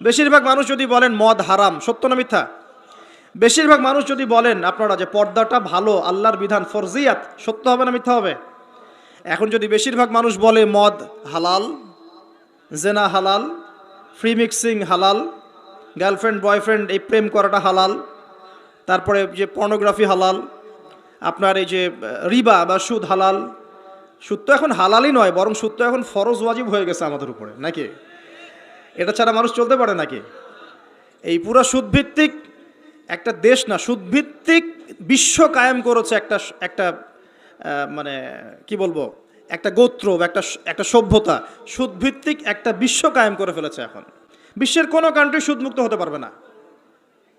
বেশিরভাগ মানুষ যদি বলেন মদ হারাম, সত্য না মিথ্যা? বেশিরভাগ মানুষ যদি বলেন আপনারা যে পর্দাটা ভালো, আল্লাহর বিধান, ফরজিয়াত, সত্য হবে না মিথ্যা হবে? এখন যদি বেশিরভাগ মানুষ বলে মদ হালাল, জেনা হালাল, ফ্রি মিক্সিং হালাল, গার্লফ্রেন্ড বয়ফ্রেন্ড এই প্রেম করাটা হালাল, তারপরে যে পর্নোগ্রাফি হালাল, আপনার এই যে রিবা বা সুদ হালাল, সুদ তো এখন হালালই নয়, বরং সুদ তো এখন ফরজ ওয়াজিব হয়ে গেছে আমাদের উপরে, নাকি? এটা ছাড়া মানুষ চলতে পারে নাকি? এই পুরো সুদভিত্তিক একটা দেশ না, সুদভিত্তিক বিশ্ব কায়েম করেছে একটা মানে কি বলবো, একটা গোত্র, একটা সভ্যতা, সুদভিত্তিক একটা বিশ্ব কায়েম করে ফেলেছে। এখন বিশ্বের কোনো কান্ট্রি সুদমুক্ত হতে পারবে না।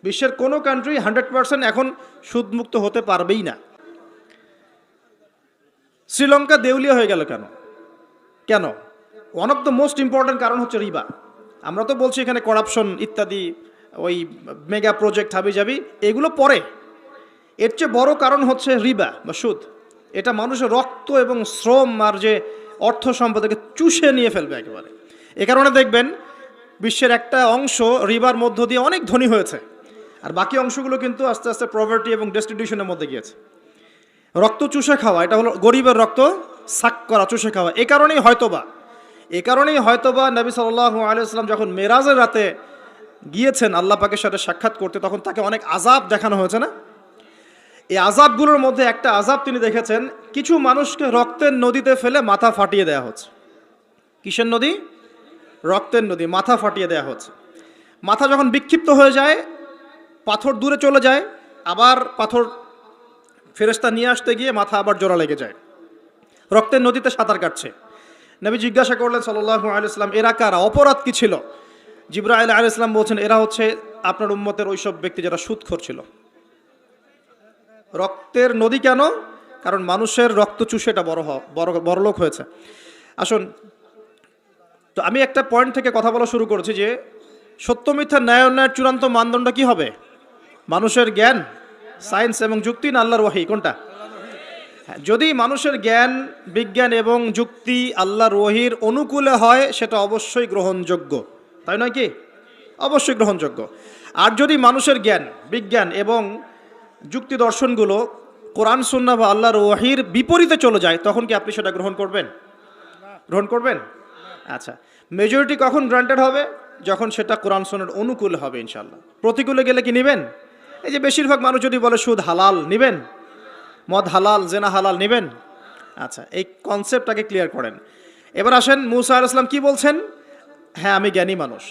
বিশ্বের কোনো কান্ট্রি 100% এখন সুদমুক্ত হতে পারবেই না। শ্রীলঙ্কা দেউলিয়া হয়ে গেল কেন? কেন? One of the most important কারণ হচ্ছে রিবা। আমরা তো বলছি এখানে করাপশন ইত্যাদি, ওই মেগা প্রজেক্ট হাবিজাবি, এগুলো পরে। এর চেয়ে বড় কারণ হচ্ছে রিবা বা সুদ। এটা মানুষের রক্ত এবং শ্রম আর যে অর্থ সম্পদকে চুষে নিয়ে ফেলবে একেবারে। এ কারণে দেখবেন বিশ্বের একটা অংশ রিবার মধ্য দিয়ে অনেক ধনী হয়েছে, আর বাকি অংশগুলো কিন্তু আস্তে আস্তে পভার্টি এবং ডেস্টিটিউশনের মধ্যে গিয়েছে। রক্ত চুষে খাওয়া, এটা হলো গরিবের রক্ত সাক করা, চুষে খাওয়া। এ কারণেই হয়তোবা নবী সাল্লাল্লাহু আলাইহি ওয়াসাল্লাম যখন মেরাজের রাতে গিয়েছেন আল্লাহ পাকের সাথে সাক্ষাৎ করতে, তখন তাকে অনেক আযাব দেখানো হয়েছে না? এই আযাবগুলোর মধ্যে একটা আযাব তিনি দেখেছেন, কিছু মানুষকে রক্তের নদীতে ফেলে মাথা ফাটিয়ে দেওয়া হচ্ছে। কিসের নদী? রক্তের নদী, মাথা ফাটিয়ে দেওয়া হচ্ছে। মাথা যখন বিক্ষিপ্ত হয়ে যায়, পাথর দূরে চলে যায়, আবার পাথর ফেরেশতা নিয়ে আসতে গিয়ে মাথা আবার জোড়া লেগে যায়। রক্তের নদীতে সাঁতার কাটছে। নবী জিজ্ঞাসা করলেন সাল্লাল্লাহু আলাইহি ওয়াসাল্লাম, এরা কারা? অপরাধ কি ছিল? জিবরাইল আলাইহিস সালাম বলছেন, এরা হচ্ছে আপনার উম্মতের ওইসব ব্যক্তি যারা সুদখোর ছিল। রক্তের নদী কেন? কারণ মানুষের রক্ত চুষে এটা বড়লোক হয়েছে। আসুন, তো আমি একটা পয়েন্ট থেকে কথা বলা শুরু করেছি যে সত্য মিথ্যা ন্যায় অন্যায়ের চূড়ান্ত মানদণ্ড কি হবে? মানুষের জ্ঞান, সায়েন্স এবং যুক্তি, না আল্লাহর ওহী? কোনটা? যদি মানুষের জ্ঞান, বিজ্ঞান এবং যুক্তি আল্লাহর ওহীর অনুকূলে হয়, সেটা অবশ্যই গ্রহণযোগ্য, তাই নয় কি? অবশ্যই গ্রহণযোগ্য। আর যদি মানুষের জ্ঞান, বিজ্ঞান এবং যুক্তি দর্শনগুলো কোরআন সুন্নাহ বা আল্লাহর ওহীর বিপরীতে চলে যায়, তখন কি আপনি সেটা গ্রহণ করবেন? গ্রহণ করবেন? আচ্ছা, মেজরিটি কখন গ্রান্টেড হবে? যখন সেটা কোরআন সুন্নাহর অনুকূলে হবে ইনশাআল্লাহ। প্রতিকূলে গেলে কি নেবেন? এই যে বেশিরভাগ মানুষ যদি বলে সুদ হালাল, নেবেন? মদ হালাল, জেনা হালাল, নেবেন? আচ্ছা, এই কনসেপ্টটাকে ক্লিয়ার করেন। এবার আসেন, মুসা আলাইহিস সালাম কি বলছেন? হ্যাঁ, আমি জ্ঞানী মানুষ।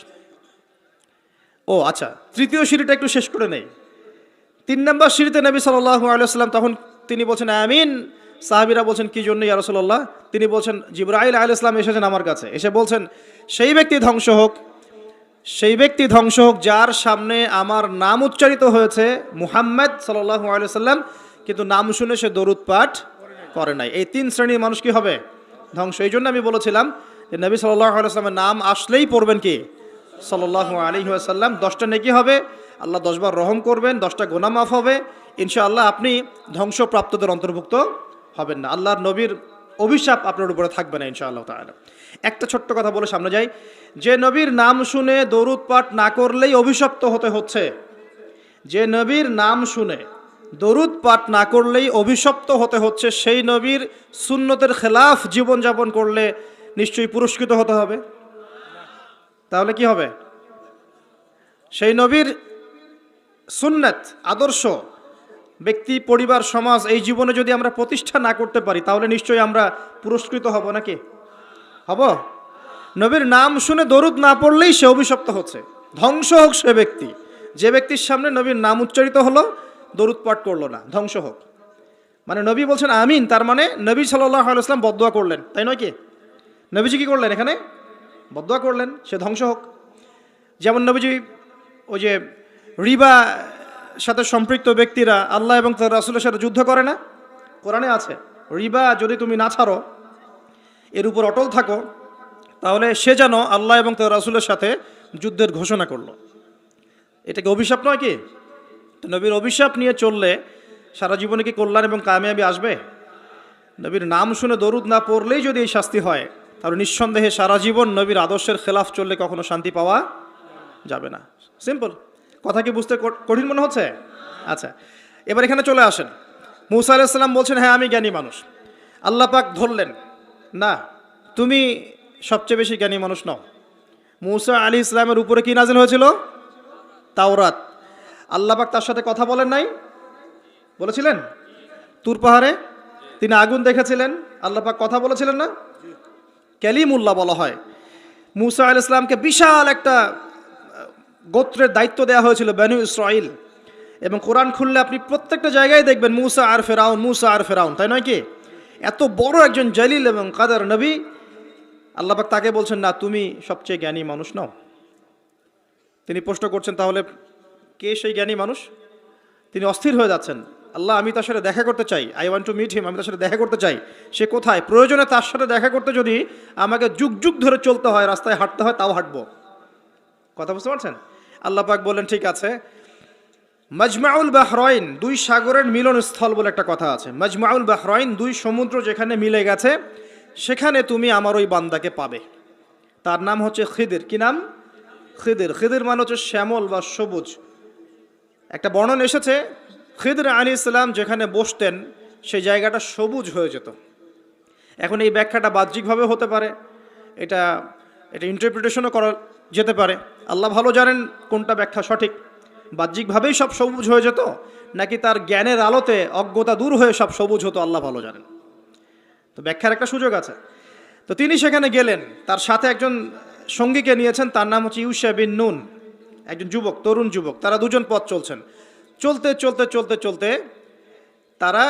ও আচ্ছা, তৃতীয় সিঁড়িটা একটু শেষ করে নেই। 3 নম্বর সিঁড়িতে নবী সাল্লাল্লাহু আলাইহি ওয়াসাল্লাম, তখন তিনি বলছেন আমিন। সাহাবীরা বলছেন কি জন্য ইয়া রাসূলুল্লাহ? তিনি বলছেন জিবরাইল আলাইহিস সালাম এসেছেন আমার কাছে, এসে বলছেন সেই ব্যক্তি ধ্বংস হোক যার সামনে আমার নাম উচ্চারিত হয়েছে মুহাম্মদ সাল্লাল্লাহু আলাইহি ওয়াসাল্লাম, কিন্তু নাম শুনে সে দরুদ পাঠ করে নাই। এই 3 শ্রেণীর মানুষ কি হবে? ধ্বংস। এই জন্য আমি বলেছিলাম যে নবী সাল্লাল্লাহু আলাইহি ওয়াসাল্লামের নাম আসলেই পড়বেন কি সাল্লাল্লাহু আলাইহি ওয়াসাল্লাম। 10টা নেকি হবে, আল্লাহ 10 বার রহম করবেন, 10টা গুনাহ মাফ হবে ইনশাআল্লাহ। আপনি ধ্বংসপ্রাপ্তদের অন্তর্ভুক্ত হবেন না, আল্লাহর নবীর অভিশাপ আপনার উপরে থাকবে না ইনশাআল্লাহ তাআলা। একটা ছোট্ট কথা বলে সামনে যাই, যে নবীর নাম শুনে দরুদ পাঠ না করলেই অভিশপ্ত হতে হচ্ছে, যে নবীর নাম শুনে দরুদ পাঠ না করলেই অভিশপ্ত হতে হচ্ছে, সেই নবীর সুন্নতের খেলাফ জীবনযাপন করলে নিশ্চয়ই পুরস্কৃত হতে হবে। তাহলে কি হবে? সেই নবীর সুন্নত আদর্শ ব্যক্তি, পরিবার, সমাজ এই জীবনে যদি আমরা প্রতিষ্ঠা না করতে পারি তাহলে নিশ্চয়ই আমরা পুরস্কৃত হব নাকি? হব? নবীর নাম শুনে দরুদ না পড়লেই সে অভিশপ্ত হচ্ছে। ধ্বংস হোক সে ব্যক্তি, যে ব্যক্তির সামনে নবীর নাম উচ্চারিত হলো দরুদ পাঠ করলো না, ধ্বংস হোক। মানে নবী বলছেন আমিন, তার মানে নবী সাল্লাল্লাহু আলাইহি ওয়াসাল্লাম বদদুয়া করলেন, তাই নয় কি? নবীজি কি করলেন? এখানে বদদুয়া করলেন, সে ধ্বংস হোক। যেমন নবীজি ওই যে রিবা সাথে সম্পৃক্ত ব্যক্তিরা আল্লাহ এবং তার রাসূলের সাথে যুদ্ধ করে না, কোরআনে আছে, রিবা যদি তুমি না ছাড়ো, এর উপর অটল থাকো, তাহলে সে যেন আল্লাহ এবং তার রাসূলের সাথে যুদ্ধের ঘোষণা করলো। এটাকে অভিশাপ নয় কি? তো নবীর অভিশাপ নিয়ে চললে সারা জীবনে কি কল্যাণ এবং কামিয়াবি আসবে? নবীর নাম শুনে দরুদ না পড়লেই যদি এই শাস্তি হয়, তাহলে নিঃসন্দেহে সারা জীবন নবীর আদর্শের খেলাফ চললে কখনো শান্তি পাওয়া যাবে না। সিম্পল কথা, কি বুঝতে কঠিন মনে হচ্ছে? আচ্ছা, এবার এখানে চলে আসেন। মূসা আলাইহিস সালাম বলছেন হ্যাঁ আমি জ্ঞানী মানুষ। আল্লাহ পাক ধরলেন না, তুমি সবচেয়ে বেশি জ্ঞানী মানুষ নও। মূসা আলাইহিস সালামের উপরে কি নাজিল হয়েছিল? তাওরাত। আল্লাহ পাক তার সাথে কথা বলেন নাই? বলেছিলেন? তুর পাহাড়ে তিনি আগুন দেখেছিলেন, আল্লাহ পাক কথা বলেছিলেন না? কালিমুল্লাহ বলা হয়। মূসা আলাইহিস সালামকে বিশাল একটা গোত্রের দায়িত্ব দেওয়া হয়েছিল, বনু ইসরাইল। এবং কোরআন খুললে আপনি প্রত্যেকটা জায়গায় দেখবেন মূসা আর ফেরাউন, মূসা আর ফেরাউন, তাই নয় কি? এত বড় একজন জলিল এবং কাদের নবী, আল্লাহ পাক তাকে বলছেন না তুমি সবচেয়ে জ্ঞানী মানুষ নও। তিনি প্রশ্ন করছেন তাহলে কে সেই জ্ঞানী মানুষ? তিনি অস্থির হয়ে যাচ্ছেন, আল্লাহ আমি তার সাথে দেখা করতে চাই, I want to meet him, আমি তার সাথে দেখা করতে চাই। সে কোথায়? প্রয়োজনে তার সাথে দেখা করতে যদি আমাকে যুগ যুগ ধরে চলতে হয়, রাস্তায় হাঁটতে হয়, তাও হাঁটবো। কথা বুঝতে পারছেন? আল্লাহ পাক বললেন ঠিক আছে, মাজমাউল বাহরাইন, দুই সাগরের মিলনস্থল বলে একটা কথা আছে। মাজমাউল বাহরাইন, দুই সমুদ্র যেখানে মিলে গেছে সেখানে তুমি আমার ওই বান্দাকে পাবে। তার নাম হচ্ছে খিদির। কি নাম? খিদির। খিদির মানে হচ্ছে শ্যামল বা সবুজ। একটা বর্ণনা এসেছে খিদির আলাইহিস সালাম যেখানে বসতেন সেই জায়গাটা সবুজ হয়ে যেত। এখন এই ব্যাখ্যাটা বাহ্যিকভাবে হতে পারে, এটা ইন্টারপ্রিটেশনও করা যেতে পারে। আল্লাহ ভালো জানেন কোনটা ব্যাখ্যা সঠিক। বাহ্যিকভাবেই সব সবুজ হয়ে যেত, নাকি তার জ্ঞানের আলোতে অজ্ঞতা দূর হয়ে সব সবুজ হতো, আল্লাহ ভালো জানেন। তো ব্যাখ্যার একটা সুযোগ আছে। তো তিনি সেখানে গেলেন, তার সাথে একজন সঙ্গীকে নিয়েছেন, তার নাম হচ্ছে ইউশা বিন নুন, একজন যুবক, তরুণ যুবক। তারা দুজন পথ চলছেন। চলতে চলতে চলতে চলতে তারা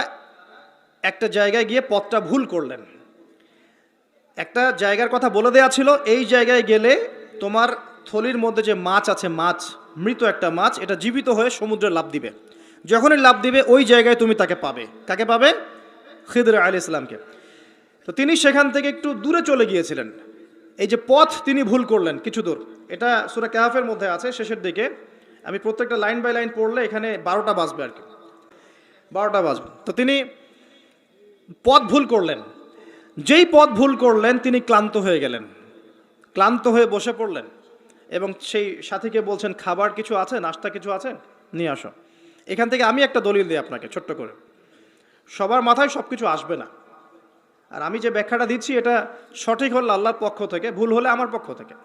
একটা জায়গায় গিয়ে পথটা ভুল করলেন। একটা জায়গার কথা বলে দেয়া ছিল, এই জায়গায় গেলে তোমার থলির মধ্যে যে মাছ আছে, মাছ, মৃত একটা মাছ, এটা জীবিত হয়ে সমুদ্রে লাফ দিবে। যখনই লাফ দিবে ওই জায়গায় তুমি তাকে পাবে। কাকে পাবে? খিদির আলাইহিস সালামকে। তো তিনি সেখান থেকে একটু দূরে চলে গিয়েছিলেন। এই যে পথ তিনি ভুল করলেন কিছু দূর, এটা সূরা কাহফের মধ্যে আছে শেষের দিকে। আমি প্রত্যেকটা লাইন বাই লাইন পড়লে এখানে 12টা বাজবে আর কি, 12টা বাজবে। তো তিনি পথ ভুল করলেন। যেই পথ ভুল করলেন তিনি ক্লান্ত হয়ে গেলেন, ক্লান্ত হয়ে বসে পড়লেন এবং সেই সাথীকে বলছেন খাবার কিছু আছে, নাস্তা কিছু আছে, নিয়ে আসো। এখান থেকে আমি একটা দলিল দিই আপনাকে ছোট্ট করে। সবার মাথায় সব কিছু আসবে না, আর আমি যে ব্যাখ্যাটা দিচ্ছি এটা সঠিক হলে আল্লাহর পক্ষ থেকে, ভুল হলে আমার পক্ষ থেকে।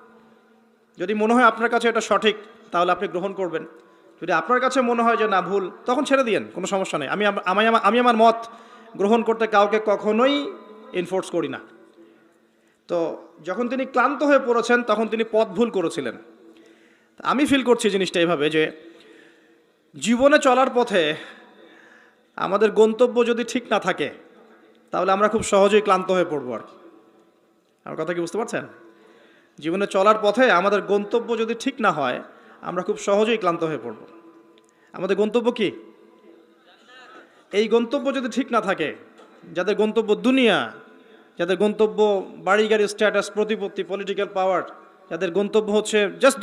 যদি মনে হয় আপনার কাছে এটা সঠিক তাহলে আপনি গ্রহণ করবেন, যদি আপনার কাছে মনে হয় যে না ভুল, তখন ছেড়ে দিয়েন, কোনো সমস্যা নেই। আমি আমার মত গ্রহণ করতে কাউকে কখনোই এনফোর্স করি না। তো যখন তিনি ক্লান্ত হয়ে পড়েছেন তখন তিনি পথ ভুল করেছিলেন। আমি ফিল করছি জিনিসটা এভাবে যে জীবনে চলার পথে আমাদের গন্তব্য যদি ঠিক না থাকে তাহলে আমরা খুব সহজেই ক্লান্ত হয়ে পড়বো আর কি। আমার কথা কি বুঝতে পারছেন? জীবনে চলার পথে আমাদের গন্তব্য যদি ঠিক না হয় আমরা খুব সহজেই ক্লান্ত হয়ে পড়ব। আমাদের গন্তব্য কি? এই গন্তব্য যদি ঠিক না থাকে, যাদের গন্তব্য দুনিয়া, যাদের গন্তব্য বাড়ি গাড়ি স্ট্যাটাস প্রতিপত্তি পলিটিক্যাল পাওয়ার, যাদের গন্তব্য হচ্ছে জাস্ট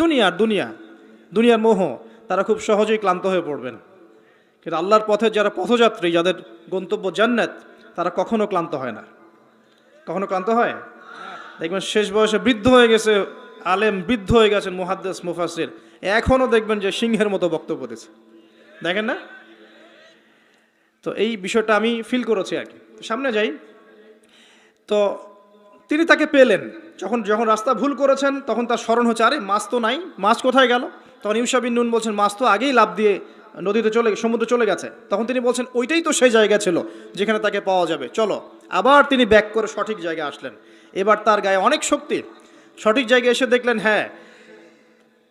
দুনিয়ার মোহ, তারা খুব সহজেই ক্লান্ত হয়ে পড়বেন। কিন্তু আল্লাহর পথে যারা পথযাত্রী, যাদের গন্তব্য জান্নাত, তারা কখনো ক্লান্ত হয় না। কখনো ক্লান্ত হয়? দেখবেন শেষ বয়সে বৃদ্ধ হয়ে গেছে আলেম, বৃদ্ধ হয়ে গেছেন মুহাদ্দিস মুফাসসির, এখনও দেখবেন যে সিংহের মতো বক্তব্য দিচ্ছে, দেখেন না? তো এই বিষয়টা আমি ফিল করেছি আর কি। সামনে যাই। তো তিনি তাকে পেলেন, যখন রাস্তা ভুল করেছেন তখন তার স্মরণ হচ্ছে, আরে মাছ তো নাই, মাছ কোথায় গেল? তখন ইউশা বিন নুন বলছেন, মাছ তো আগেই লাফ দিয়ে সমুদ্রে চলে গেছে। তখন তিনি বলছেন, ওইটাই তো সেই জায়গা ছিল যেখানে তাকে পাওয়া যাবে, চলো। আবার তিনি ব্যাক করে সঠিক জায়গায় আসলেন। এবার তার গায়ে অনেক শক্তি। সঠিক জায়গায় এসে দেখলেন, হ্যাঁ,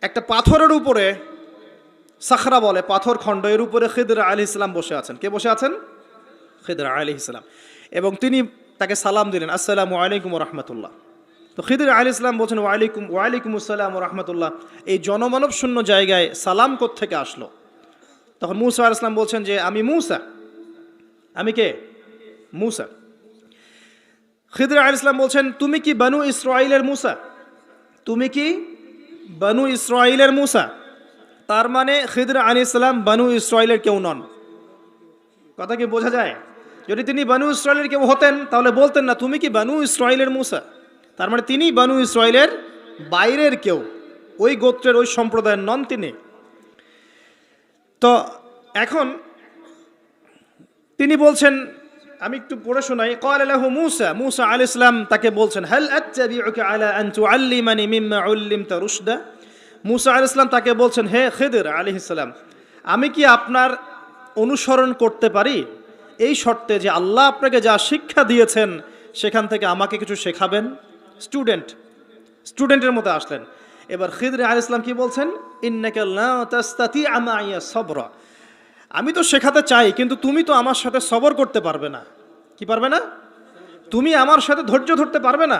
একটা পাথরের উপরে, সাখরা বলে পাথর খণ্ড, এর উপরে খিদর আলাইহিস সালাম বসে আছেন। কে বসে আছেন? খিদর আলাইহিস সালাম। এবং তিনি তাকে সালাম দিলেন, আসসালামু আলাইকুম ওয়া রাহমাতুল্লাহ। তো খিদর আলাইহিস সালাম বলছেন, ওয়ালাইকুম আসসালাম ওয়া রাহমাতুল্লাহ। এই জনমানব শূন্য জায়গায় সালাম কোত্থেকে আসলো? তখন মূসা আলাইহিস সালাম বলছেন যে, আমি মূসা। আমি কে? মূসা। খিদর আলাইহিস সালাম বলছেন, তুমি কি বনু ইসরাঈলের মূসা? তুমি কি বনু ইসরাঈলের মূসা? তার মানে খিদর আলাইহিস সালাম বনু ইসরাঈলের কেউ নন। কথা কি বোঝা যায়? যদি তিনি বনু ইসরাঈলের কেউ হতেন তাহলে বলতেন না, তুমি কি বনু ইসরাঈলের মূসা? তার মানে তিনি বনু ইসরাঈলের বাইরের কেউ, ওই গোত্রের ওই সম্প্রদায়ের নন তিনি। তো এখন তিনি বলছেন, আমি একটু পড়ে শোনাই। ক্বালা লাহু মূসা আলাইহিস সালাম তাকে বলছেন, হাল আত্তাবিউকা আলা আন তুআল্লিমানি মিম্মা উল্লিমতা রুশদা। মূসা আলাইহিস সালাম তাকে বলছেন, হে খিদর আলাইহিস সালাম, আমি কি আপনার অনুসরণ করতে পারি এই শর্তে যে আল্লাহ আপনাকে যা শিক্ষা দিয়েছেন সেখান থেকে আমাকে কিছু শেখাবেন? স্টুডেন্টের মতো আসলেন। এবার খিদর আলাইহিস সালাম কি বলছেন? ইন্নাকা লা তাস্তাতিআ মাইয়া সাবরা। আমি তো শেখাতে চাই, কিন্তু তুমি তো আমার সাথে সবর করতে পারবে না। কি পারবে না? তুমি আমার সাথে ধৈর্য ধরতে পারবে না।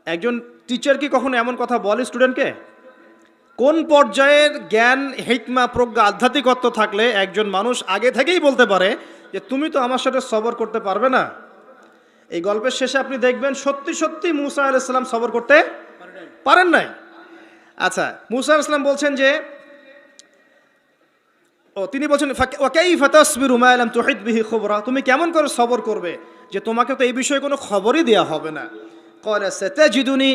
একজন টিচার কি কখনো এমন কথা বলে স্টুডেন্টকে? কোন পর্যায়ের জ্ঞান, হিকমা, প্রজ্ঞা, আধ্যাত্মিকত্ব থাকলে একজন মানুষ আগে থেকেই বলতে পারে যে তুমি তো আমার সাথে সবর করতে পারবে না? এই গল্পের শেষে আপনি দেখবেন সত্যি সত্যি মূসা আলাইহিস সালাম সবর করতে পারেন নাই। আচ্ছা, মূসা আলাইহিস সালাম বলছেন যে, তিনি বলছেন, ওয়াকাইফা তাসবিরু মা লাম তুহিত বিহি খুবরা, তুমি কেমন করে সবর করবে যে তোমাকে তো এই বিষয়ে কোনো খবরই দেয়া হবে না? ক্বালা সাতাজিদুনি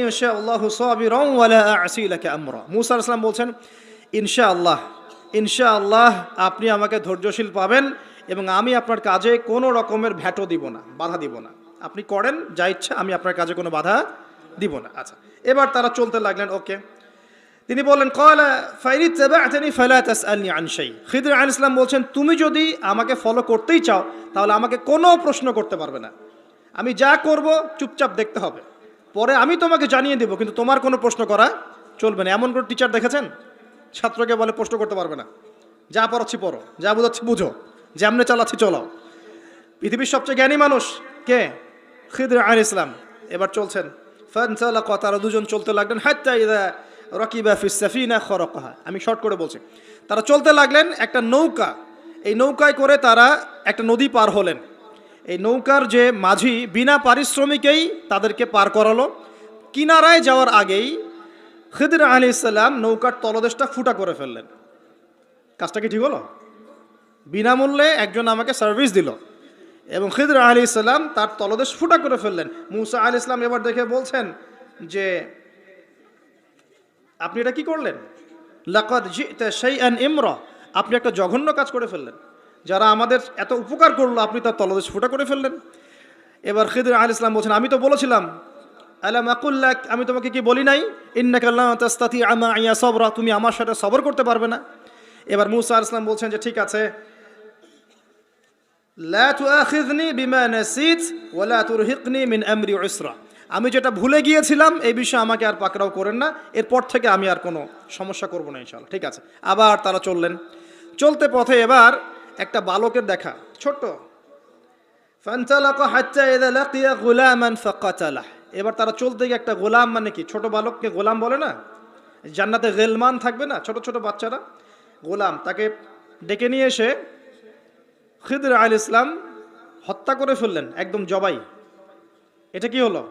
ইনশাআল্লাহু সাবিরান ওয়া লা আ'সি লাকা আমরা। মূসা আলাইহিস সালাম বলছেন, ইনশাআল্লাহ আপনি আমাকে ধৈর্যশীল পাবেন এবং আমি আপনার কাজে কোনো রকমের ভ্যাটো দিব না, বাধা দিব না। আপনি করেন যা ইচ্ছা, আমি আপনার কাজে কোনো বাধা দিব না। আচ্ছা, এবার তারা চলতে লাগলেন। ওকে, তিনি বললেন, ক্বালা ফাইন ইত্তাবা'তানি ফালা তাসআলনি আন শাই। খিদর আলাইহিস সালাম বলছেন, তুমি যদি আমাকে ফলো করতেই চাও তাহলে আমাকে কোনো প্রশ্ন করতে পারবে না। আমি যা করব চুপচাপ দেখতে হবে, পরে আমি তোমাকে জানিয়ে দেব, কিন্তু তোমার কোনো প্রশ্ন করা চলবে না। এমন কোনো টিচার দেখেছেন ছাত্রকে বলে প্রশ্ন করতে পারবে না? যা পড়াচ্ছি পড়ো, যা বুঝাচ্ছি বুঝো, যেমনে চালাচ্ছি চলাও। পৃথিবীর সবচেয়ে জ্ঞানী মানুষ কে? খিদর আলাইহিস সালাম। এবার চলছেন, ফানতালাকা, তারা দুজন চলতে লাগলেন, হাত্তা ইযা রাকিবা ফিস সাফিনা খারাকাহা। আমি শর্ট করে বলছি। তারা চলতে লাগলেন একটা নৌকা, এই নৌকায় করে তারা একটা নদী পার হলেন। এই নৌকার যে মাঝি বিনা পারিশ্রমিকেই তাদেরকে পার করালো। কিনারায় যাওয়ার আগেই খিদর আলাইহিস সালাম নৌকার তলদেশটা ফুটা করে ফেললেন। কাজটা কি ঠিক হলো? বিনামূল্যে একজন আমাকে সার্ভিস দিল এবং খিদর আলাইহিস সালাম তার তলদেশ ফুটা করে ফেললেন। মূসা আলাইহিস সালাম এবার দেখে বলছেন যে, আপনি এটা কি করলেন? লাকাদ জি'তা শাইআন ইমরা, আপনি একটা জঘন্য কাজ করে ফেললেন। যারা আমাদের এত উপকার করলো আপনি তার তলদেশ ফুটা করে ফেললেন। এবার খিদর আলাইহিস সালাম বলছেন, আমি তো বলেছিলাম, আলাম আকুল লাক, আমি তোমাকে কি বলি নাই, ইন্নাকা লা তাস্তাতিআ মাইয়া সাবরা, তুমি আমার সাথে সবর করতে পারবে না? এবার মূসা আলাইহিস সালাম বলছেন যে, ঠিক আছে, লা তুআখিযনি বিমা নাসিত ওয়া লা তুরহিকনি মিন আমরি উসরা, আমি যেটা ভুলে গিয়েছিলাম এই বিষয়ে আমাকে আর পাকড়াও করেন না, এরপর থেকে আমি আর কোনো সমস্যা করব না ইনশাআল্লাহ। ঠিক আছে। আবার তারা চললেন। চলতে পথে এবার একটা বালকের দেখা, ছোট্ট। ফানতালাকা হাত্তা ইযা লাকিয়া গুলামান ফাকাতালাহ। এবার তারা চলতে গিয়ে একটা গোলাম, মানে কি ছোট বালককে গোলাম বলে না? জান্নাতে গেলমান থাকবে না, ছোট ছোট বাচ্চারা, গোলাম, তাকে ডেকে নিয়ে এসে খিদর আলাইহিস সালাম হত্যা করে ফেললেন, একদম জবাই। এটা কি হলো?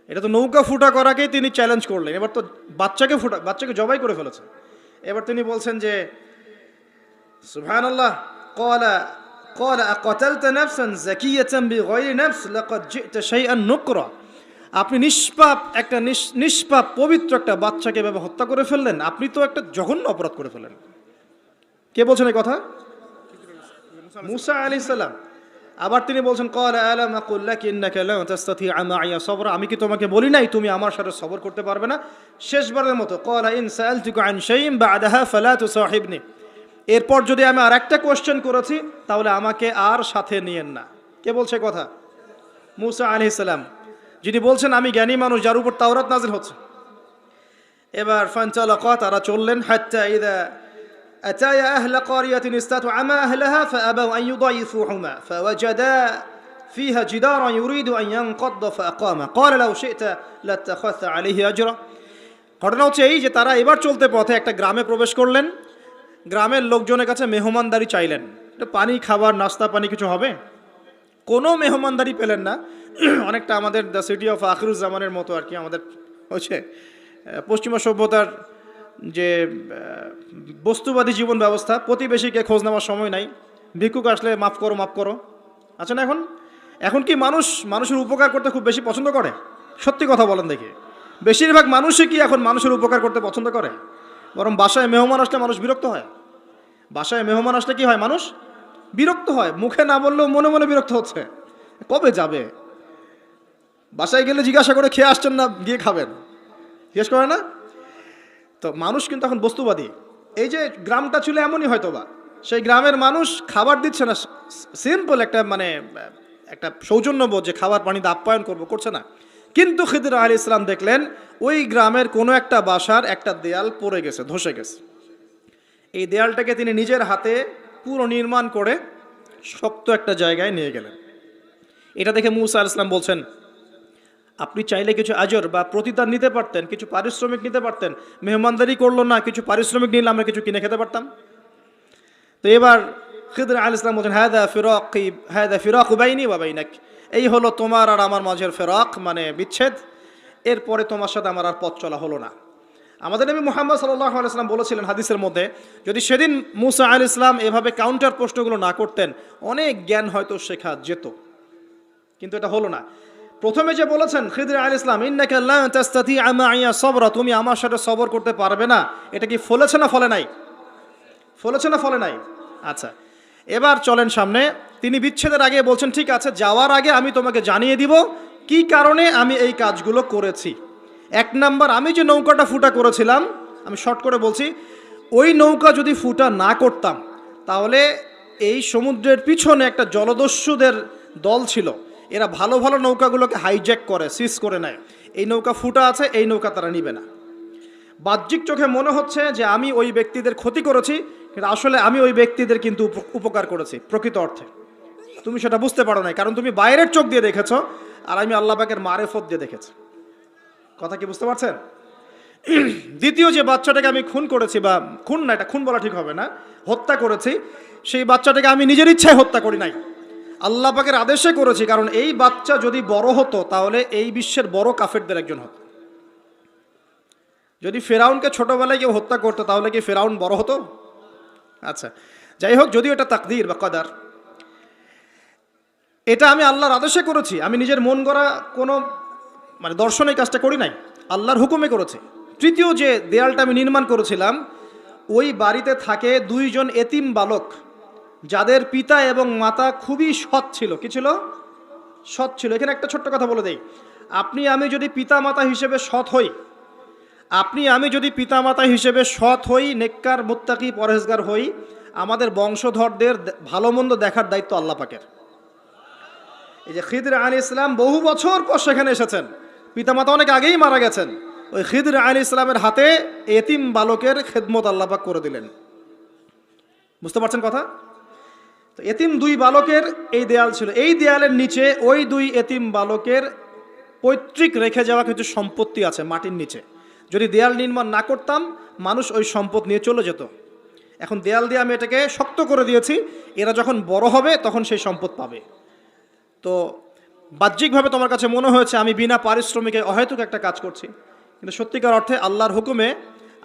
এটা তো নৌকা ফুটা করাকেই তিনি চ্যালেঞ্জ করলেন, এবার তো বাচ্চাকে জবাই করে ফেলেছে। এবার তিনি বলছেন যে সুবহানাল্লাহ, ক্বালা ক্বালা আকাতালতা নাফসান যাকিয়াতান বিগাইরি নাফস লাকাদ জি'তা শাইআন নুকরা। আপনি নিষ্পাপ পবিত্র একটা বাচ্চাকে এভাবে হত্যা করে ফেললেন, আপনি তো একটা জঘন্য অপরাধ করে ফেললেন। কে বলছেন এই কথা? মুসা আলাইহিস সালাম। আবার তিনি বলছেন ক্বালা আলাম আকুল লাকা ইন্নাকা লা তাসতাতি'আ মা'ইয়া সাবরা, আমি কি তোমাকে বলি নাই তুমি আমার সাথে সবর করতে পারবে না? শেষবারের মতো ক্বালা ইন সাআলতুকা আন শাইইন বা'দাহা ফালা তুসাহিবনি, এরপর যদি আমি আর একটা কোশ্চেন করেছি তাহলে আমাকে আর সাথে নিয়েন না। কে বলছে কথা? মুসা আলাইহিস সালাম, যিনি বলছেন আমি জ্ঞানী মানুষ, যার উপর তাওরাত নাযিল হচ্ছে। এবার ফানতালাকা, তারা চললেন, হাত্তা ইযা আতায়া আহলা ক্বারিয়াতিন ইসতাতআমা আহলাহা ফাআবাউ আন ইউদাইফুহুমা ফাওয়াজাদা ফিহা জিদারান ইউরিদু আন ইয়ানকাদ্দা ফাআকামা ক্বালা লাউ শি'তা লাত্তাখাযতা আলাইহি আজরা। ঘটনা হচ্ছে এই যে তারা এবার চলতে পথে একটা গ্রামে প্রবেশ করলেন, গ্রামের লোকজনের কাছে মেহমানদারি চাইলেন, পানি খাবার নাস্তা পানি কিছু হবে, কোনো মেহমানদারি পেলেন না। অনেকটা আমাদের দ্য সিটি অফ আখিরুজ্জামানের মতো আর কি, আমাদের হচ্ছে পশ্চিমা সভ্যতার যে বস্তুবাদী জীবন ব্যবস্থা, প্রতিবেশীকে খোঁজ নেওয়ার সময় নাই, ভিক্ষুক আসলে মাফ করো। আচ্ছা না, এখন কি মানুষের উপকার করতে খুব বেশি পছন্দ করে? সত্যি কথা বলেন দেখি, বেশিরভাগ মানুষই কি এখন মানুষের উপকার করতে পছন্দ করে? বরং বাসায় মেহমান আসলে মানুষ বিরক্ত হয়। বাসায় মেহমান আসলে কি হয়? মানুষ বিরক্ত হয়, মুখে না বললেও মনে মনে বিরক্ত হচ্ছে, কবে যাবে। বাসায় গেলে জিজ্ঞাসা করে খেয়ে আসছেন না, গিয়ে খাবেন, জিজ্ঞেস করে না? তো মানুষ কিন্তু এখন বস্তুবাদী। এই যে গ্রামটা ছিল এমনই হয়তোবা, সেই গ্রামের মানুষ খাবার দিচ্ছে না, সিম্পল একটা সৌজন্যবোধ যে খাবার পানিতে আপ্যায়ন করছে না। কিন্তু খিদর আলাইহিস সালাম দেখলেন ওই গ্রামের কোনো একটা বাসার একটা দেয়াল পড়ে গেছে, ধসে গেছে। এই দেয়ালটাকে তিনি নিজের হাতে পুরো নির্মাণ করে শক্ত একটা জায়গায় নিয়ে গেলেন। এটা দেখে মুসা আলাইহিস সালাম বলছেন, আপনি চাইলে কিছু আজর বা প্রতিদান নিতে পারতেন, কিছু পারিশ্রমিক নিতে পারতেন। মেহমানদারি করলো না, কিছু পারিশ্রমিক নিলে আমরা কিছু কিনে খেতে পারতাম। তো এবার খিদর আলাইহিস সালাম বলছেন, হাদা ফিরাকু বাইনি ওয়া বাইনাক, এই হলো তোমার আর আমার মাঝের ফেরাক, মানে বিচ্ছেদ। এরপরে তোমার সাথে আমার আর পথ চলা হলো না। আমাদের নবী মুহাম্মদ সাল্লাল্লাহু আলাইহি ওয়াসাল্লাম বলেছিলেন হাদিসের মধ্যে, যদি সেদিন মুসা আলাইহিস সালাম এভাবে কাউন্টার প্রশ্নগুলো না করতেন, অনেক জ্ঞান হয়তো শেখা যেত, কিন্তু এটা হলো না। প্রথমে যে বলেছেন খিদর আলাইহিস সালাম, ইন্নাকা লা তাসতাতি'আ মা'ইয়া সাবরা, তুমি আমার সাথে সবর করতে পারবে না, এটা কি ফলেছে না ফলে নাই? ফলেছে না ফলে নাই? আচ্ছা, এবার চলেন সামনে। তিনি বিচ্ছেদের আগে বলছেন, ঠিক আছে, যাওয়ার আগে আমি তোমাকে জানিয়ে দিব কি কারণে আমি এই কাজগুলো করেছি। এক নাম্বার, আমি যে নৌকাটা ফুটা করেছিলাম, আমি শর্ট করে বলছি, ওই নৌকা যদি ফুটা না করতাম তাহলে এই সমুদ্রের পিছনে একটা জলদস্যুদের দল ছিল, এরা ভালো ভালো নৌকাগুলোকে হাইজ্যাক করে, সিজ করে নেয়। এই নৌকা ফুটা আছে, এই নৌকা তারা নিবে না। বাহ্যিক চোখে মনে হচ্ছে যে আমি ওই ব্যক্তিদের ক্ষতি করেছি, কিন্তু আসলে আমি ওই ব্যক্তিদের কিন্তু উপকার করেছি প্রকৃত অর্থে। তুমি সেটা বুঝতে পারো নাই, কারণ তুমি বাইরের চোখ দিয়ে দেখেছো, আর আমি আল্লাহ পাকের মারেফত দিয়ে দেখেছি। কথা কি বুঝতে পারছেন? দ্বিতীয় যে বাচ্চাটাকে আমি খুন করেছি, বা খুন না, এটা খুন বলা ঠিক হবে না, হত্যা করেছি, সেই বাচ্চাটাকে আমি নিজের ইচ্ছায় হত্যা করি নাই, আল্লাহ পাকের আদেশে করেছি। কারণ এই বাচ্চা যদি বড় হতো তাহলে এই বিশ্বের বড় কাফেরদের একজন হতো। যদি ফেরাউনকে ছোটবেলায় কেউ হত্যা করতো তাহলে কি ফেরাউন বড় হতো? আচ্ছা, যাই হোক, যদিও এটা তাকদীর বা কদার, এটা আমি আল্লাহর আদেশে করেছি, আমি নিজের মন গড়া কোনো দর্শনে কাজটা করি নাই, আল্লাহর হুকুমে করেছি। তৃতীয় যে দেয়ালটা আমি নির্মাণ করেছিলাম, ওই বাড়িতে থাকে দুইজন এতিম বালক, যাদের পিতা এবং মাতা খুবই সৎ ছিল। কি ছিল? সৎ ছিল। এখানে একটা ছোট্ট কথা বলে দেই, আপনি আমি যদি পিতামাতা হিসেবে সৎ হই, নেককার মুত্তাকি পরহেজগার হই, আমাদের বংশধরদের ভালো মন্দ দেখার দায়িত্ব আল্লাহ পাকের। এই যে খিদর আলাইহিস সালাম বহু বছর পর সেখানে এসেছেন, পিতামাতা অনেক আগেই মারা গেছেন, ওই খিদর আলাইহিস সালামের হাতে এতিম বালকের খেদমত আল্লাহ পাক করে দিলেন। বুঝতে পারছেন কথা? তো এতিম দুই বালকের এই দেয়াল ছিল, এই দেয়ালের নিচে ওই দুই এতিম বালকের পৈতৃক রেখে যাওয়া কিছু সম্পত্তি আছে মাটির নিচে। যদি দেয়াল নির্মাণ না করতাম, মানুষ ওই সম্পদ নিয়ে চলে যেত। এখন দেয়াল দিয়ে আমি এটাকে শক্ত করে দিয়েছি, এরা যখন বড় হবে তখন সেই সম্পদ পাবে। তো বাহ্যিকভাবে তোমার কাছে মনে হয়েছে আমি বিনা পারিশ্রমিকে অহেতুক একটা কাজ করছি, কিন্তু সত্যিকার অর্থে আল্লাহর হুকুমে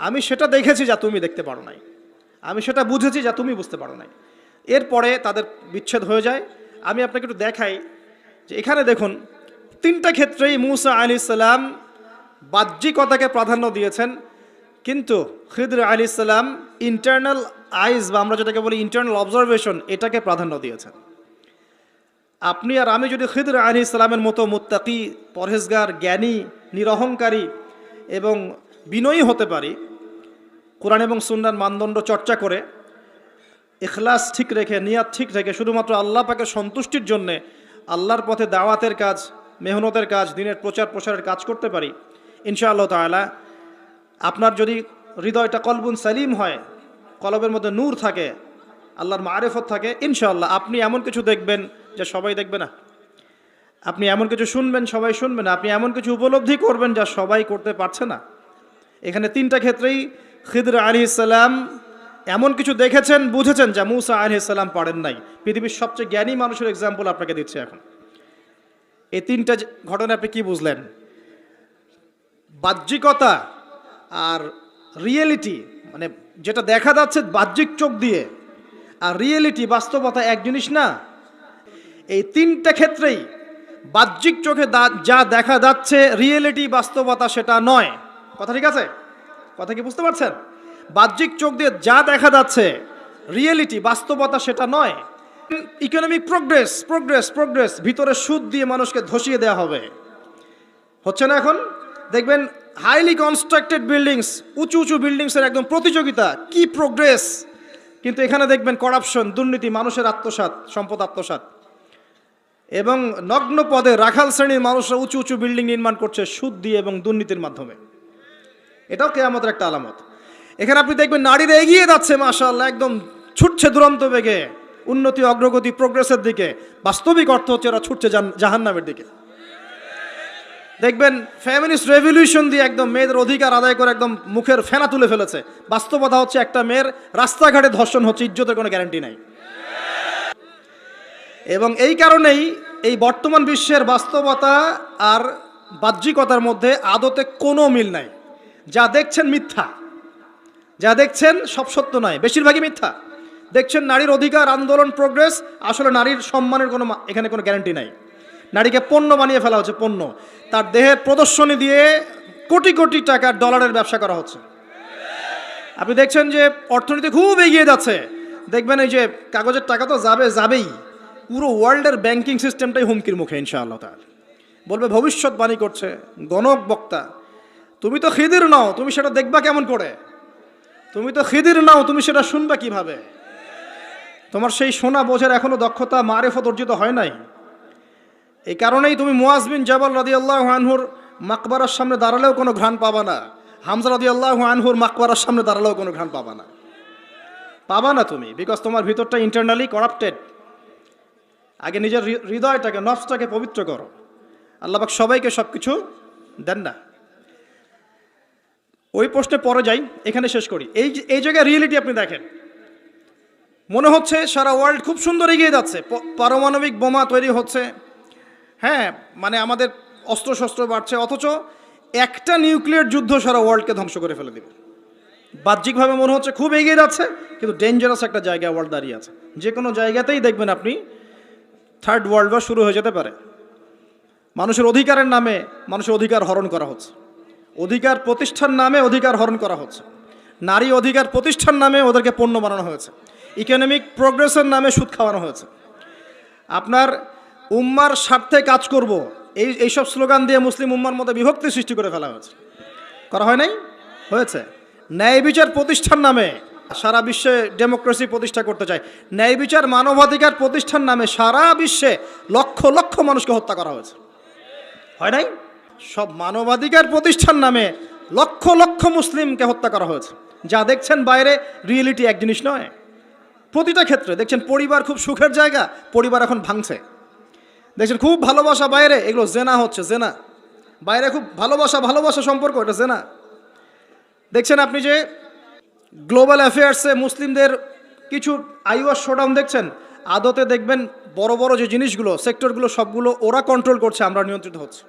আমি সেটা দেখেছি যা তুমি দেখতে পারো নাই, আমি সেটা বুঝেছি যা তুমি বুঝতে পারো নাই। এরপরে তাদের বিচ্ছেদ হয়ে যায়। আমি আপনাকে একটু দেখাই যে এখানে দেখুন 3টা ক্ষেত্রেই মূসা আলাইহিস সালাম বাহ্যিকতাকে প্রাধান্য দিয়েছেন, কিন্তু খিদর আলাইহিস সালাম ইন্টারনাল আইজ বা আমরা যেটাকে বলি ইন্টারনাল অবজারভেশন, এটাকে প্রাধান্য দিয়েছেন। আপনি আর আমি যদি খিদর আলাইহিস সালামের মতো মুত্তাকি, পরহেজগার, জ্ঞানী, নিরহংকারী এবং বিনয়ী হতে পারি, কোরআন এবং সুন্নাহর মানদণ্ড চর্চা করে ইখলাস ঠিক রেখে, নিয়াত ঠিক রেখে, শুধুমাত্র আল্লাহ পাকের সন্তুষ্টির জন্যে আল্লাহর পথে দাওয়াতের কাজ, মেহনতের কাজ, দিনের প্রচার প্রসারের কাজ করতে পারি, ইনশাআল্লাহ তাআলা আপনার যদি হৃদয়টা কলবুন সালিম হয়, কলবের মধ্যে নূর থাকে, আল্লাহর মারিফত থাকে, ইনশাআল্লাহ আপনি এমন কিছু দেখবেন যা সবাই দেখবে না, আপনি এমন কিছু শুনবেন সবাই শুনবে না, আপনি এমন কিছু উপলব্ধি করবেন যা সবাই করতে পারছে না। এখানে 3টা ক্ষেত্রেই খিদর আলাইহিস সালাম এমন কিছু দেখেছেন, বুঝেছেন যা মূসা আলাইহিস সালাম পারেন নাই। পৃথিবীর সবচেয়ে জ্ঞানী মানুষের এক্সাম্পল আপনাকে দিচ্ছি এখন। এই 3টা ঘটনা আপনি কি বুঝলেন? বাহ্যিকতা আর রিয়েলিটি, মানে যেটা দেখা যাচ্ছে বাহ্যিক চোখ দিয়ে, আর রিয়েলিটি, বাস্তবতা এক জিনিস না। এই 3টা ক্ষেত্রেই বাহ্যিক চোখে যা দেখা যাচ্ছে রিয়েলিটি, বাস্তবতা সেটা নয়। কথা ঠিক আছে? কথা কি বুঝতে পারছেন? বাহ্যিক চোখ দিয়ে যা দেখা যাচ্ছে রিয়েলিটি, বাস্তবতা সেটা নয়। ইকোনমিক প্রোগ্রেস প্রোগ্রেস প্রোগ্রেস, ভিতরে সুদ দিয়ে মানুষকে ধসিয়ে দেওয়া হবে, হচ্ছে না? এখন দেখবেন হাইলি কনস্ট্রাক্টেড বিল্ডিংস, উঁচু উঁচু বিল্ডিংসের একদম প্রতিযোগিতা, কি প্রোগ্রেস, কিন্তু এখানে দেখবেন করাপশন, দুর্নীতি, মানুষের আত্মসাৎ, সম্পদ আত্মসাৎ, এবং নগ্ন পদে রাখাল শ্রেণীর মানুষরা উঁচু উঁচু বিল্ডিং নির্মাণ করছে সুদ দিয়ে এবং দুর্নীতির মাধ্যমে। এটাও কিয়ামতের একটা আলামত। এখানে আপনি দেখবেন নারীরা এগিয়ে যাচ্ছে, মাশাআল্লাহ, একদম ছুটছে দুরন্ত বেগে উন্নতি, অগ্রগতি, প্রোগ্রেসের দিকে। বাস্তবিক অর্থ হচ্ছে ওরা ছুটছে জাহান্নামের দিকে। দেখবেন ফেমিনিস্ট রেভলিউশন দিয়ে একদম মেয়েদের অধিকার আদায় করে একদম মুখের ফেনা তুলে ফেলেছে। বাস্তবতা হচ্ছে একটা মেয়ের রাস্তাঘাটে ধর্ষণ হচ্ছে, ইজ্জতের কোনো গ্যারান্টি নাই। এবং এই কারণেই এই বর্তমান বিশ্বের বাস্তবতা আর বাহ্যিকতার মধ্যে আদতে কোনো মিল নাই। যা দেখছেন মিথ্যা, যা দেখছেন সব সত্য নয়, বেশিরভাগই মিথ্যা। দেখছেন নারীর অধিকার, আন্দোলন, প্রোগ্রেস, আসলে নারীর সম্মানের কোনো এখানে কোনো গ্যারান্টি নাই। নারীকে পণ্য বানিয়ে ফেলা হচ্ছে, পণ্য। তার দেহের প্রদর্শনী দিয়ে কোটি কোটি টাকার ডলারের ব্যবসা করা হচ্ছে। আপনি দেখছেন যে অর্থনীতি খুব এগিয়ে যাচ্ছে, দেখবেন এই যে কাগজের টাকা তো যাবেই, পুরো ওয়ার্ল্ডের ব্যাংকিং সিস্টেমটাই হুমকির মুখে। ইনশাআল্লাহ তাআলা বলবে, ভবিষ্যৎবাণী করছে গণক বক্তা, তুমি তো খিদির নাও, তুমি সেটা দেখবা কেমন করে? তুমি তো খিদির নাও, তুমি সেটা শুনবা কিভাবে? তোমার সেই শোনা বোঝার এখনো দক্ষতা, মারিফত অর্জিত হয় নাই। এই কারণেই তুমি মুআজ বিন জাবাল রাদিয়াল্লাহু আনহুর মাকবারার সামনে দাঁড়ালেও কোনো ঘ্রাণ পাবা না, হামজা রাদিয়াল্লাহু আনহুর মাকবারার সামনে দাঁড়ালেও কোনো ঘ্রাণ পাবা না তুমি, বিকজ তোমার ভিতরটা ইন্টারনালি করাপ্টেড। আগে নিজের হৃদয়টাকে, নফসটাকে পবিত্র করো। আল্লাহ পাক সবাইকে সব কিছু দেন না। ওই প্রশ্নে পরে যাই, এখানে শেষ করি। এই জায়গায় রিয়েলিটি আপনি দেখেন, মনে হচ্ছে সারা ওয়ার্ল্ড খুব সুন্দর এগিয়ে যাচ্ছে, পারমাণবিক বোমা তৈরি হচ্ছে, হ্যাঁ, মানে আমাদের অস্ত্রশস্ত্র বাড়ছে, অথচ একটা নিউক্লিয়ার যুদ্ধ সারা ওয়ার্ল্ডকে ধ্বংস করে ফেলে দেবে। বাহ্যিকভাবে মনে হচ্ছে খুব এগিয়ে যাচ্ছে, কিন্তু ডেঞ্জারাস একটা জায়গায় ওয়ার্ল্ড দাঁড়িয়ে আছে। যে কোনো জায়গাতেই দেখবেন আপনি থার্ড ওয়ার্ল্ড ওয়ার শুরু হয়ে যেতে পারে। মানুষের অধিকারের নামে মানুষের অধিকার হরণ করা হচ্ছে, অধিকার প্রতিষ্ঠার নামে অধিকার হরণ করা হচ্ছে, নারী অধিকার প্রতিষ্ঠার নামে ওদেরকে পণ্য বানানো হয়েছে, ইকোনমিক প্রোগ্রেসের নামে সুদ খাওয়ানো হয়েছে। আপনার উম্মার স্বার্থে কাজ করব, এইসব স্লোগান দিয়ে মুসলিম উম্মার মধ্যে বিভক্তি সৃষ্টি করে ফেলা হয়েছে। করা হয় নাই? হয়েছে। ন্যায় বিচার প্রতিষ্ঠার নামে সারা বিশ্বে ডেমোক্রেসি প্রতিষ্ঠা করতে চায়, ন্যায় বিচার, মানবাধিকার প্রতিষ্ঠার নামে সারা বিশ্বে লক্ষ লক্ষ মানুষকে হত্যা করা হয়েছে। হয় নাই? সব মানবাধিকার প্রতিষ্ঠার নামে লক্ষ লক্ষ মুসলিমকে হত্যা করা হয়েছে। যা দেখছেন বাইরে রিয়েলিটি এক জিনিস নয়। প্রতিটা ক্ষেত্রে দেখছেন পরিবার খুব সুখের জায়গা, পরিবার এখন ভাঙছে। দেখছেন খুব ভালোবাসা বাইরে, এগুলো জেনা হচ্ছে, জেনা। বাইরে খুব ভালোবাসা সম্পর্ক, এটা জেনা। দেখছেন আপনি যে গ্লোবাল অ্যাফেয়ার্সে মুসলিমদের কিছু আইওয়াস শোডাউন দেখছেন, আদতে দেখবেন বড় বড় যে জিনিসগুলো সেক্টরগুলো সবগুলো ওরা কন্ট্রোল করছে, আমরা নিয়ন্ত্রিত হচ্ছে।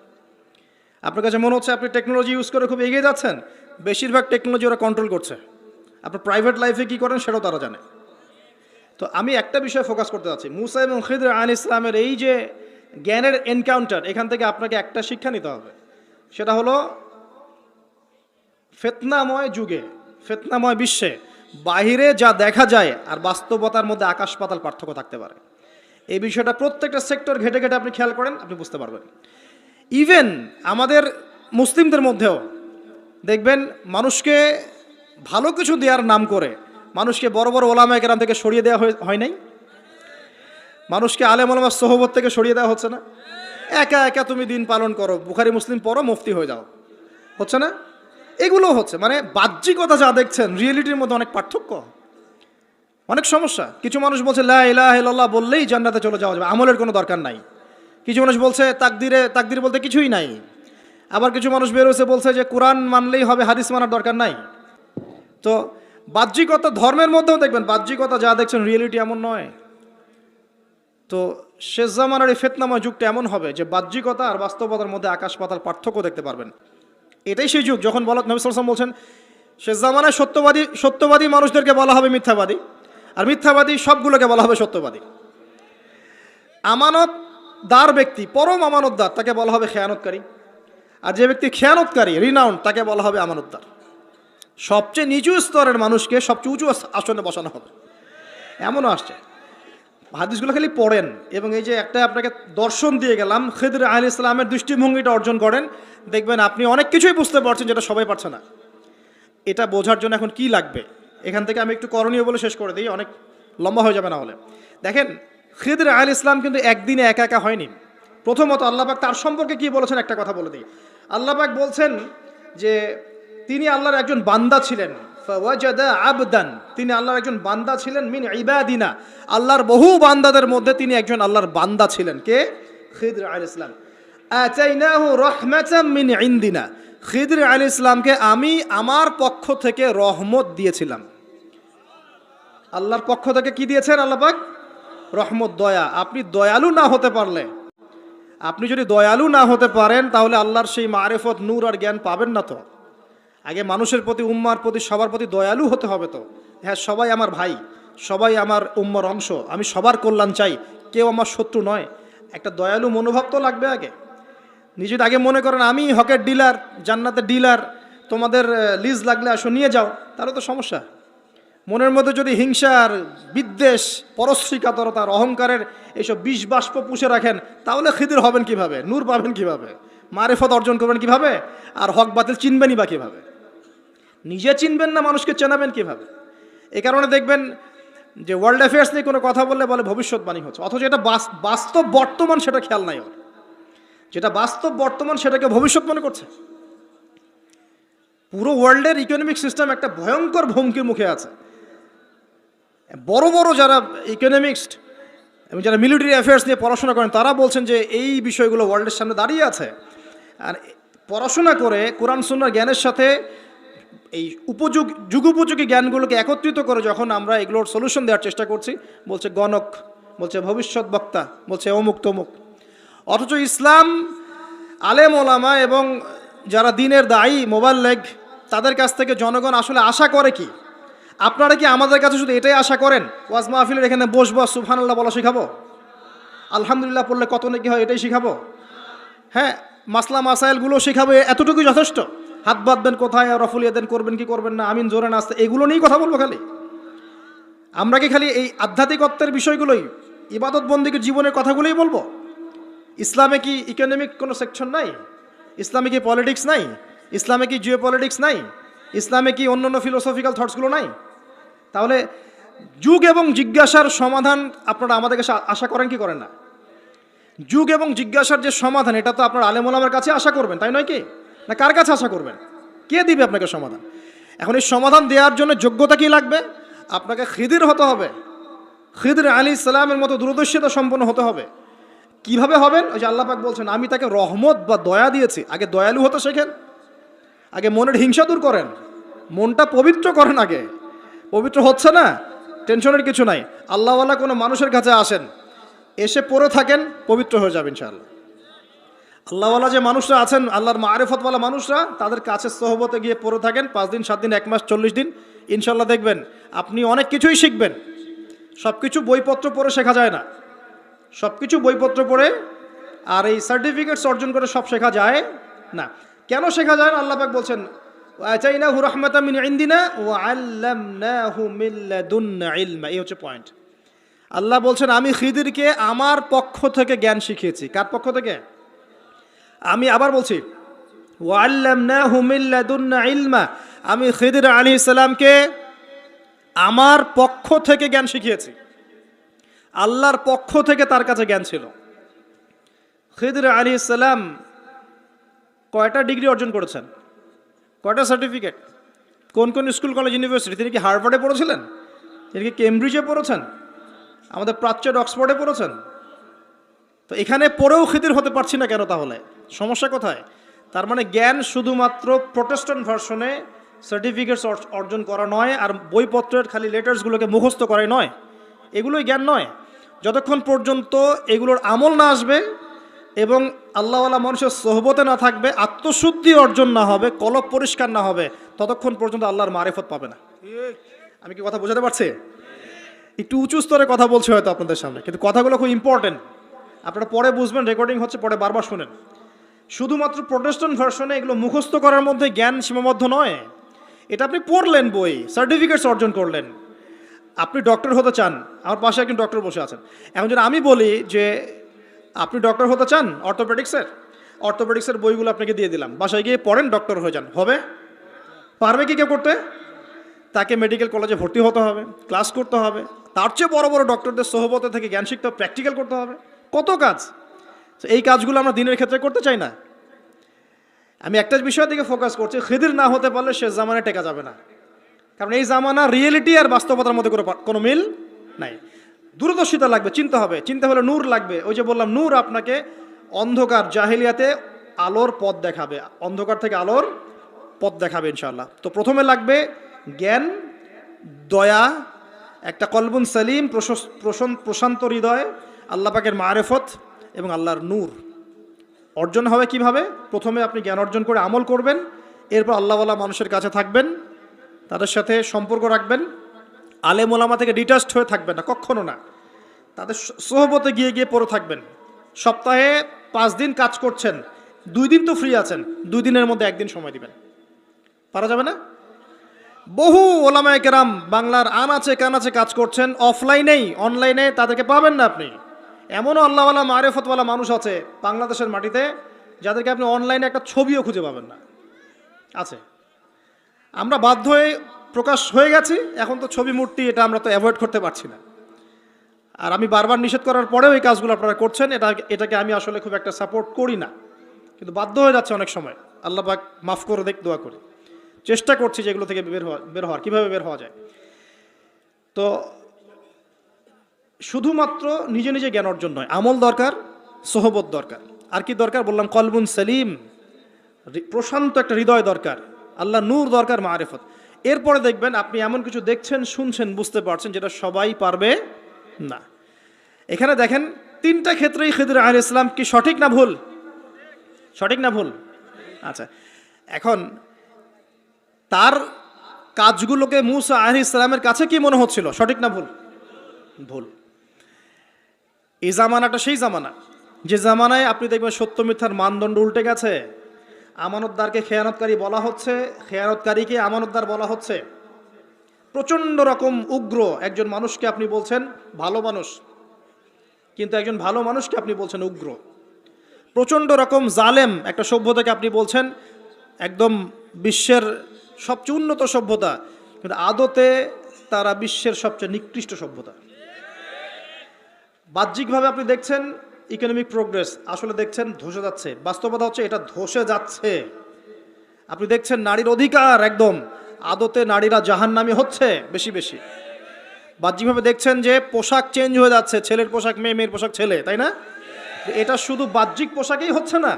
আপনার কাছে মনে হচ্ছে আপনি টেকনোলজি ইউজ করে খুব এগিয়ে যাচ্ছেন, বেশিরভাগ টেকনোলজি ওরা কন্ট্রোল করছে। আপনার প্রাইভেট লাইফে কী করেন সেটাও তারা জানে। তো আমি একটা বিষয়ে ফোকাস করতে চাচ্ছি, মুসা এবং খিদর আলাইহিস সালামের এই যে জ্ঞানের এনকাউন্টার, এখান থেকে আপনাকে একটা শিক্ষা নিতে হবে, সেটা হলো ফিতনাময় যুগে, ফিতনাময় বিশ্বে বাহিরে যা দেখা যায় আর বাস্তবতার মধ্যে আকাশ পাতাল পার্থক্য থাকতে পারে। এই বিষয়টা প্রত্যেকটা সেক্টর ঘেটে ঘেটে আপনি খেয়াল করেন, আপনি বুঝতে পারবেন। ইভেন আমাদের মুসলিমদের মধ্যেও দেখবেন মানুষকে ভালো কিছু দেওয়ার নাম করে মানুষকে বড় বড় ওলামায়ে কেরাম থেকে সরিয়ে দেওয়া হয় নাই? মানুষকে আলেম ওলামার সোহবত থেকে সরিয়ে দেওয়া হচ্ছে না? একা একা তুমি দিন পালন করো, বুখারি মুসলিম পড়ো, মুফতি হয়ে যাও, হচ্ছে না? এগুলো হচ্ছে, মানে বাহ্যিকতা যা দেখছেন রিয়েলিটির মধ্যে অনেক পার্থক্য, অনেক সমস্যা। কিছু মানুষ বলছে লা ইলাহা ইল্লাল্লাহ বললেই জান্নাতে চলে যাওয়া যাবে, আমলের কোনো দরকার নাই। কিছু মানুষ বলছে তাকদির বলতে কিছুই নাই। আবার কিছু মানুষ বেরোছে বলছে যে কোরআন মানলেই হবে, হাদিস মানার দরকার নাই। তো বাহ্যিকতা, ধর্মের মধ্যেও দেখবেন বাহ্যিকতা যা দেখছেন রিয়েলিটি এমন নয়। তো শেষ জামানার এই ফিতনাময় যুগটা এমন হবে যে বাহ্যিকতা আর বাস্তবতার মধ্যে আকাশ পাতাল পার্থক্য দেখতে পারবেন। এটাই সেই যুগ যখন নবী সাল্লাল্লাহু আলাইহি ওয়াসাল্লাম বলছেন শেষ জামানায় সত্যবাদী মানুষদেরকে বলা হবে মিথ্যাবাদী, আর মিথ্যাবাদী সবগুলোকে বলা হবে সত্যবাদী। আমানতদার ব্যক্তি, পরম আমানতদার, তাকে বলা হবে খেয়ানতকারী। আর যে ব্যক্তি খেয়ানতকারী, রিনাউন্ড, তাকে বলা হবে আমানতদার। সবচেয়ে নিচু স্তরের মানুষকে সবচেয়ে উঁচু আসনে বসানো হবে, এমনও আসছে। হাদিসগুলো খালি পড়েন, এবং এই যে একটা আপনাকে দর্শন দিয়ে গেলাম, খিদর আলাইহিস সালামের দৃষ্টিভঙ্গিটা অর্জন করেন, দেখবেন আপনি অনেক কিছুই বুঝতে পারছেন যেটা সবাই পারছে না। এটা বোঝার জন্য এখন কি লাগবে, এখান থেকে আমি একটু করণীয় বলে শেষ করে দিই, অনেক লম্বা হয়ে যাবে না হলে। দেখেন, খিদর আলাইহিস সালাম কিন্তু একদিনে একা একা হয়নি। প্রথমত আল্লাহ পাক তার সম্পর্কে কি বলেছেন একটা কথা বলে দিই। আল্লাহ পাক বলছেন যে তিনি আল্লাহর একজন বান্দা ছিলেন, ফাওয়াজাদা আবদান, তিনি আল্লাহর একজন বান্দা ছিলেন, মিন ইবাদিনা, আল্লাহর বহু বান্দাদের মধ্যে তিনি একজন আল্লাহর বান্দা ছিলেন। কে? খিদর আলাইহিস সালাম। আতাইনাহু রাহমাতাম মিন ইনদিনা, খিদর আলাইহিস সালামকে আমি আমার পক্ষ থেকে রহমত দিয়েছিলাম। আল্লাহর পক্ষ থেকে কি দিয়েছেন আল্লাহ পাক? রহমত, দয়া। আপনি দয়ালু না হতে পারলে, আপনি যদি দয়ালু না হতে পারেন, তাহলে আল্লাহর সেই মারিফত, নূর আর জ্ঞান পাবেন না। তো আগে মানুষের প্রতি, উম্মার প্রতি, সবার প্রতি দয়ালু হতে হবে। তো হ্যাঁ, সবাই আমার ভাই, সবাই আমার উম্মার অংশ, আমি সবার কল্যাণ চাই, কেউ আমার শত্রু নয়। একটা দয়ালু মনোভাব তো লাগবে আগে। নিজে আগে মনে করেন আমি হকের ডিলার, জান্নাতের ডিলার, তোমাদের লিজ লাগলে আসো নিয়ে যাও, তাহলে তো সমস্যা। মনের মধ্যে যদি হিংসার, বিদ্বেষ, পরশ্রীকাতরতার, অহংকারের এইসব বিষ বাষ্প পুষে রাখেন, তাহলে খিদির হবেন কিভাবে? নূর পাবেন কিভাবে? মারিফত অর্জন করবেন কিভাবে? আর হক বাতিল চিনবেনই বা কিভাবে? নিজে চিনবেন না, মানুষকে চেনাবেন কিভাবে? এই কারণে দেখবেন যে ওয়ার্ল্ড অ্যাফেয়ার্স নিয়ে কোনো কথা বললে বলে ভবিষ্যৎবাণী হচ্ছে, অথচ এটা বাস্তব বর্তমান, সেটা খেয়াল নাই ওর। যেটা বাস্তব বর্তমান সেটাকে ভবিষ্যৎ মনে করছে। পুরো ওয়ার্ল্ডের ইকোনমিক সিস্টেম একটা ভয়ঙ্কর হুমকির মুখে আছে। বড় বড় যারা ইকোনমিক্সট এবং যারা মিলিটারি অ্যাফেয়ার্স নিয়ে পড়াশোনা করেন, তারা বলছেন যে এই বিষয়গুলো ওয়ার্ল্ডের সামনে দাঁড়িয়ে আছে। আর পড়াশোনা করে কোরআন সুন্নাহর জ্ঞানের সাথে এই যুগোপযোগী জ্ঞানগুলোকে একত্রিত করে যখন আমরা এগুলোর সলিউশন দেওয়ার চেষ্টা করছি, বলছে গণক, বলছে ভবিষ্যৎ বক্তা, বলছে অমুক তমুক। অথচ ইসলাম, আলেম ওলামা এবং যারা দিনের দায়ী, মোবাল্লেগ, তাদের কাছ থেকে জনগণ আসলে আশা করে কি? আপনারা কি আমাদের কাছে শুধু এটাই আশা করেন ওয়াজ মাহফিলের এখানে বসবো, সুবহানাল্লাহ বলা শিখাবো, আলহামদুলিল্লাহ পড়লে কত নাকি হয় এটাই শিখাবো? হ্যাঁ, মাসলা মাসাইলগুলো শিখাবো, এতটুকুই যথেষ্ট? হাত বাঁধবেন কোথায়, রফুলিয়া দেন করবেন কি করবেন না, আমিন জোরে নাচতে, এগুলো নিয়েই কথা বলবো খালি? আমরা কি খালি এই আধ্যাত্মিকত্বের বিষয়গুলোই, ইবাদত বন্দিগির জীবনের কথাগুলোই বলবো? ইসলামে কি ইকোনমিক কোনো সেকশন নাই? ইসলামে কি পলিটিক্স নাই? ইসলামে কি জিও পলিটিক্স নাই? ইসলামে কি অন্য অন্য ফিলোসফিক্যাল থটসগুলো নাই? তাহলে যুগ এবং জিজ্ঞাসার সমাধান আপনারা আমাদের কাছে আশা করেন কি করেন না? যুগ এবং জিজ্ঞাসার যে সমাধান, এটা তো আপনার আলেম ওলামার কাছে আশা করবেন, তাই নয় কি? না কার কাছে আশা করবেন? কে দিবে আপনাকে সমাধান? এখন এই সমাধান দেওয়ার জন্য যোগ্যতা কি লাগবে? আপনাকে খিদির হতে হবে, খিদর আলাইহিস সালামের মতো দূরদর্শিতা সম্পন্ন হতে হবে। কিভাবে হবেন? ওই যে আল্লাহ পাক বলছেন আমি তাকে রহমত বা দয়া দিয়েছি। আগে দয়ালু হতে শেখেন, আগে মনের হিংসা দূর করেন, মনটা পবিত্র করেন আগে, পবিত্র হচ্ছে না, টেনশনের কিছু নাই। আল্লাহওয়ালা কোনো মানুষের কাছে আসেন, এসে পড়ে থাকেন, পবিত্র হয়ে যাবেন ইনশাআল্লাহ। আল্লাহওয়ালা যে মানুষরা আছেন, আল্লাহর মারিফতওয়ালা মানুষরা, তাদের কাছে সোহবতে গিয়ে পড়ে থাকেন 5 দিন 7 দিন 1 মাস 40 দিন, ইনশাআল্লাহ দেখবেন আপনি অনেক কিছুই শিখবেন। সব কিছু বইপত্র পড়ে শেখা যায় না, সব কিছু বইপত্র পড়ে আর এই সার্টিফিকেটস অর্জন করে সব শেখা যায় না। কেন শেখা যায় না? আল্লাহ পাক বলছেন আতাইনাহু রাহমাতাম মিন ইনদিনা ওয়া আল্লামনাহু মিন লাদুন্না ইলমা। এই হচ্ছে পয়েন্ট। আল্লাহ বলছেন আমি খিদিরকে আমার পক্ষ থেকে জ্ঞান শিখিয়েছি। কার পক্ষ থেকে? আমি আবার বলছি ওয়া আল্লামনাহু মিন লাদুন্না ইলমা, আমি খিদির আলাইহিস সালামকে আমার পক্ষ থেকে জ্ঞান শিখিয়েছি। আল্লাহর পক্ষ থেকে তার কাছে জ্ঞান ছিল। খিদির আলাইহিস সালাম কয়টা ডিগ্রি অর্জন করেছেন? কয়টা সার্টিফিকেট? কোন কোন স্কুল কলেজ ইউনিভার্সিটি? তিনি কি হার্ভার্ডে পড়েছিলেন? তিনি কি কেমব্রিজে পড়েছেন? আমাদের প্রাচ্যের অক্সফোর্ডে পড়েছেন? তো এখানে পড়েও খিদির হতে পারছি না কেন? তাহলে সমস্যা কোথায়? তার মানে জ্ঞান শুধুমাত্র প্রোটেস্ট্যান্ট ভার্সনে সার্টিফিকেটস অর্জন করা নয়, আর বইপত্রের খালি লেটার্সগুলোকে মুখস্থ করাই নয়, এগুলোই জ্ঞান নয়। যতক্ষণ পর্যন্ত এগুলোর আমল না আসবে এবং আল্লাহওয়ালা মানুষের সোহবতে না থাকবে, আত্মশুদ্ধি অর্জন না হবে, কলব পরিষ্কার না হবে, ততক্ষণ পর্যন্ত আল্লাহর মারিফত পাবে না। আমি কি কথা বোঝাতে পারছি? একটু উঁচু স্তরে কথা বলছি হয়তো আপনাদের সামনে, কিন্তু কথাগুলো খুব ইম্পর্টেন্ট। আপনারা পরে বুঝবেন, রেকর্ডিং হচ্ছে, পরে বারবার শুনেন। শুধুমাত্র প্রোটেস্ট্যান্ট ভার্সনে এগুলো মুখস্থ করার মধ্যে জ্ঞান সীমাবদ্ধ নয়। এটা আপনি পড়লেন বই, সার্টিফিকেটস অর্জন করলেন। আপনি ডক্টর হতে চান, আমার পাশে একজন ডক্টর বসে আছেন। এখন যদি আমি বলি যে আপনি ডক্টর হতে চান অর্থোপেডিক্সের বইগুলো আপনাকে দিয়ে দিলাম, বাসায় গিয়ে পড়েন, ডক্টর হয়ে যান, হবে? পারবে কি কেউ করতে? তাকে মেডিকেল কলেজে ভর্তি হতে হবে, ক্লাস করতে হবে, তার চেয়ে বড় বড় ডক্টরদের সোহবতে থেকে জ্ঞান শিখতে হবে, প্র্যাকটিক্যাল করতে হবে, কত কাজ। এই কাজগুলো আমরা দিনের ক্ষেত্রে করতে চাই না। আমি একটা বিষয়ের দিকে ফোকাস করছি, খিদির না হতে পারলে সে জামানায় টেকা যাবে না। কারণ এই জামানা রিয়েলিটি আর বাস্তবতার মধ্যে কোনো মিল নাই। দূরদর্শিতা লাগবে, চিন্তা হবে, চিন্তা হলে নূর লাগবে। ওই যে বললাম, নূর আপনাকে অন্ধকার জাহিলিয়াতে আলোর পথ দেখাবে, অন্ধকার থেকে আলোর পথ দেখাবে ইনশাআল্লাহ। তো প্রথমে লাগবে জ্ঞান, দয়া, একটা কলবুন সালিম, প্রশান্ত হৃদয়, আল্লাহ পাকের মারিফত এবং আল্লাহর নূর অর্জন হবে কিভাবে? প্রথমে আপনি জ্ঞান অর্জন করে আমল করবেন, এরপর আল্লাহওয়ালা মানুষের কাছে থাকবেন, তাদের সাথে সম্পর্ক রাখবেন, আলেম ওলামা থেকে ডিটাচড হয়ে থাকবেন না, কখনো না। তাদের সোহবতে গিয়ে গিয়ে পড়ে থাকবেন। সপ্তাহে 5 দিন কাজ করছেন, 2 দিন তো ফ্রি আছেন, 2 দিনের মধ্যে 1 দিন সময় দিবেন। পারা যাবে না? বহু ওলামায়ে কেরাম বাংলার আনাচে কানাচে কাজ করছেন, অফলাইনেই, অনলাইনে তাদেরকে পাবেন না আপনি। এমনও আল্লাহওয়ালা মারিফতওয়ালা মানুষ আছে বাংলাদেশের মাটিতে, যাদেরকে আপনি অনলাইনে একটা ছবিও খুঁজে পাবেন না, আছে। আমরা বাধ্য হয়ে প্রকাশ হয়ে গেছি, এখন তো ছবি মূর্তি এটা আমরা তো অ্যাভয়েড করতে পারছি না। আর আমি বারবার নিষেধ করার পরেও এই কাজগুলো আপনারা করছেন, এটাকে আমি আসলে খুব একটা সাপোর্ট করি না, কিন্তু বাধ্য হয়ে যাচ্ছে অনেক সময়। আল্লাহ পাক মাফ করে দেখ, দোয়া করি। চেষ্টা করছি যেগুলো থেকে বের হওয়ার, কীভাবে বের হওয়া যায়। তো শুধুমাত্র নিজে নিজে জ্ঞান অর্জন নয়, আমল দরকার, সোহবত দরকার। আর কি দরকার? বললাম কলবুন সালিম, প্রশান্ত একটা হৃদয় দরকার, আল্লাহ নূর দরকার, মারিফত। এরপরে দেখবেন আপনি এমন কিছু দেখছেন, শুনছেন, বুঝতে পারছেন যেটা সবাই পারবে না। এখানে দেখেন 3টা ক্ষেত্রেই খিদির আলাইহিস সালাম কি সঠিক না ভুল? সঠিক না ভুল? আচ্ছা, এখন তার কাজগুলোকে মূসা আলাইহিস সালামের কাছে কি মনে হচ্ছিল, সঠিক না ভুল? ভুল। এই জামানাটা সেই জামানা যে জামানায় আপনি দেখবেন সত্য মিথ্যার মানদণ্ড উল্টে গেছে। আমানতদারকে খেয়ানতকারী বলা হচ্ছে, খেয়ানতকারীকে আমানতদার বলা হচ্ছে। প্রচণ্ড রকম উগ্র একজন মানুষকে আপনি বলছেন ভালো মানুষ, কিন্তু একজন ভালো মানুষকে আপনি বলছেন উগ্র। প্রচণ্ড রকম জালেম একটা সভ্যতাকে আপনি বলছেন একদম বিশ্বের সবচেয়ে উন্নত সভ্যতা, কিন্তু আদতে তারা বিশ্বের সবচেয়ে নিকৃষ্ট সভ্যতা। বাহ্যিকভাবে আপনি দেখছেন ইকোনমিক প্রোগ্রেস, আসলে দেখছেন ধসে যাচ্ছে। বাস্তবতা হচ্ছে এটা ধসে যাচ্ছে। আপনি দেখছেন নারীর অধিকার একদম, আদতে নারীরা জাহান্নামী হচ্ছে বেশি বেশি। বাহ্যিকভাবে দেখছেন যে পোশাক চেঞ্জ হয়ে যাচ্ছে, ছেলের পোশাক মেয়ে, মেয়ের পোশাক ছেলে, তাই না? এটা শুধু বাহ্যিক পোশাকেই হচ্ছে না,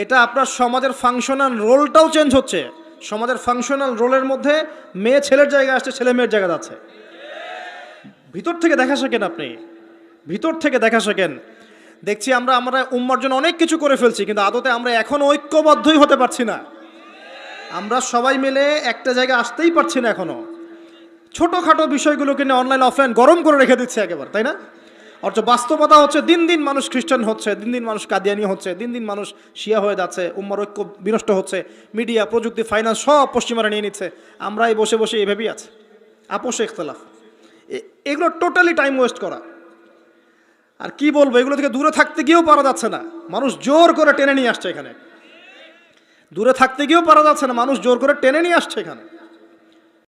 এটা আপনার সমাজের ফাংশনাল রোলটাও চেঞ্জ হচ্ছে। সমাজের ফাংশনাল রোলের মধ্যে মেয়ে ছেলের জায়গায় আসছে, ছেলে মেয়ের জায়গা যাচ্ছে। ভিতর থেকে দেখা শেখেন, আপনি ভিতর থেকে দেখা শেখেন। দেখছি আমরা উম্মার জন্য অনেক কিছু করে ফেলছি, কিন্তু আদতে আমরা এখনো ঐক্যবদ্ধই হতে পারছি না। আমরা সবাই মিলে একটা জায়গায় আসতেই পারছি না এখনো। ছোটোখাটো বিষয়গুলোকে নিয়ে অনলাইন অফলাইন গরম করে রেখে দিচ্ছে একেবারে, তাই না? অথচ বাস্তবতা হচ্ছে দিন দিন মানুষ খ্রিস্টান হচ্ছে, দিন দিন মানুষ কাদিয়ানি হচ্ছে, দিন দিন মানুষ শিয়া হয়ে যাচ্ছে, উম্মার ঐক্য বিনষ্ট হচ্ছে। মিডিয়া, প্রযুক্তি, ফাইন্যান্স সব পশ্চিমারা নিয়ে নিচ্ছে। আমরাই বসে বসে এভাবেই আছি, আপোষে ইখতলাফ। এগুলো টোটালি টাইম ওয়েস্ট করা। আর কি বলবো, এগুলো থেকে দূরে থাকতে গিয়েও পারা যাচ্ছে না, মানুষ জোর করে টেনে নিয়ে আসছে এখানে। দূরে থাকতে গিয়েও পারা যাচ্ছে না, মানুষ জোর করে টেনে নিয়ে আসছে এখানে।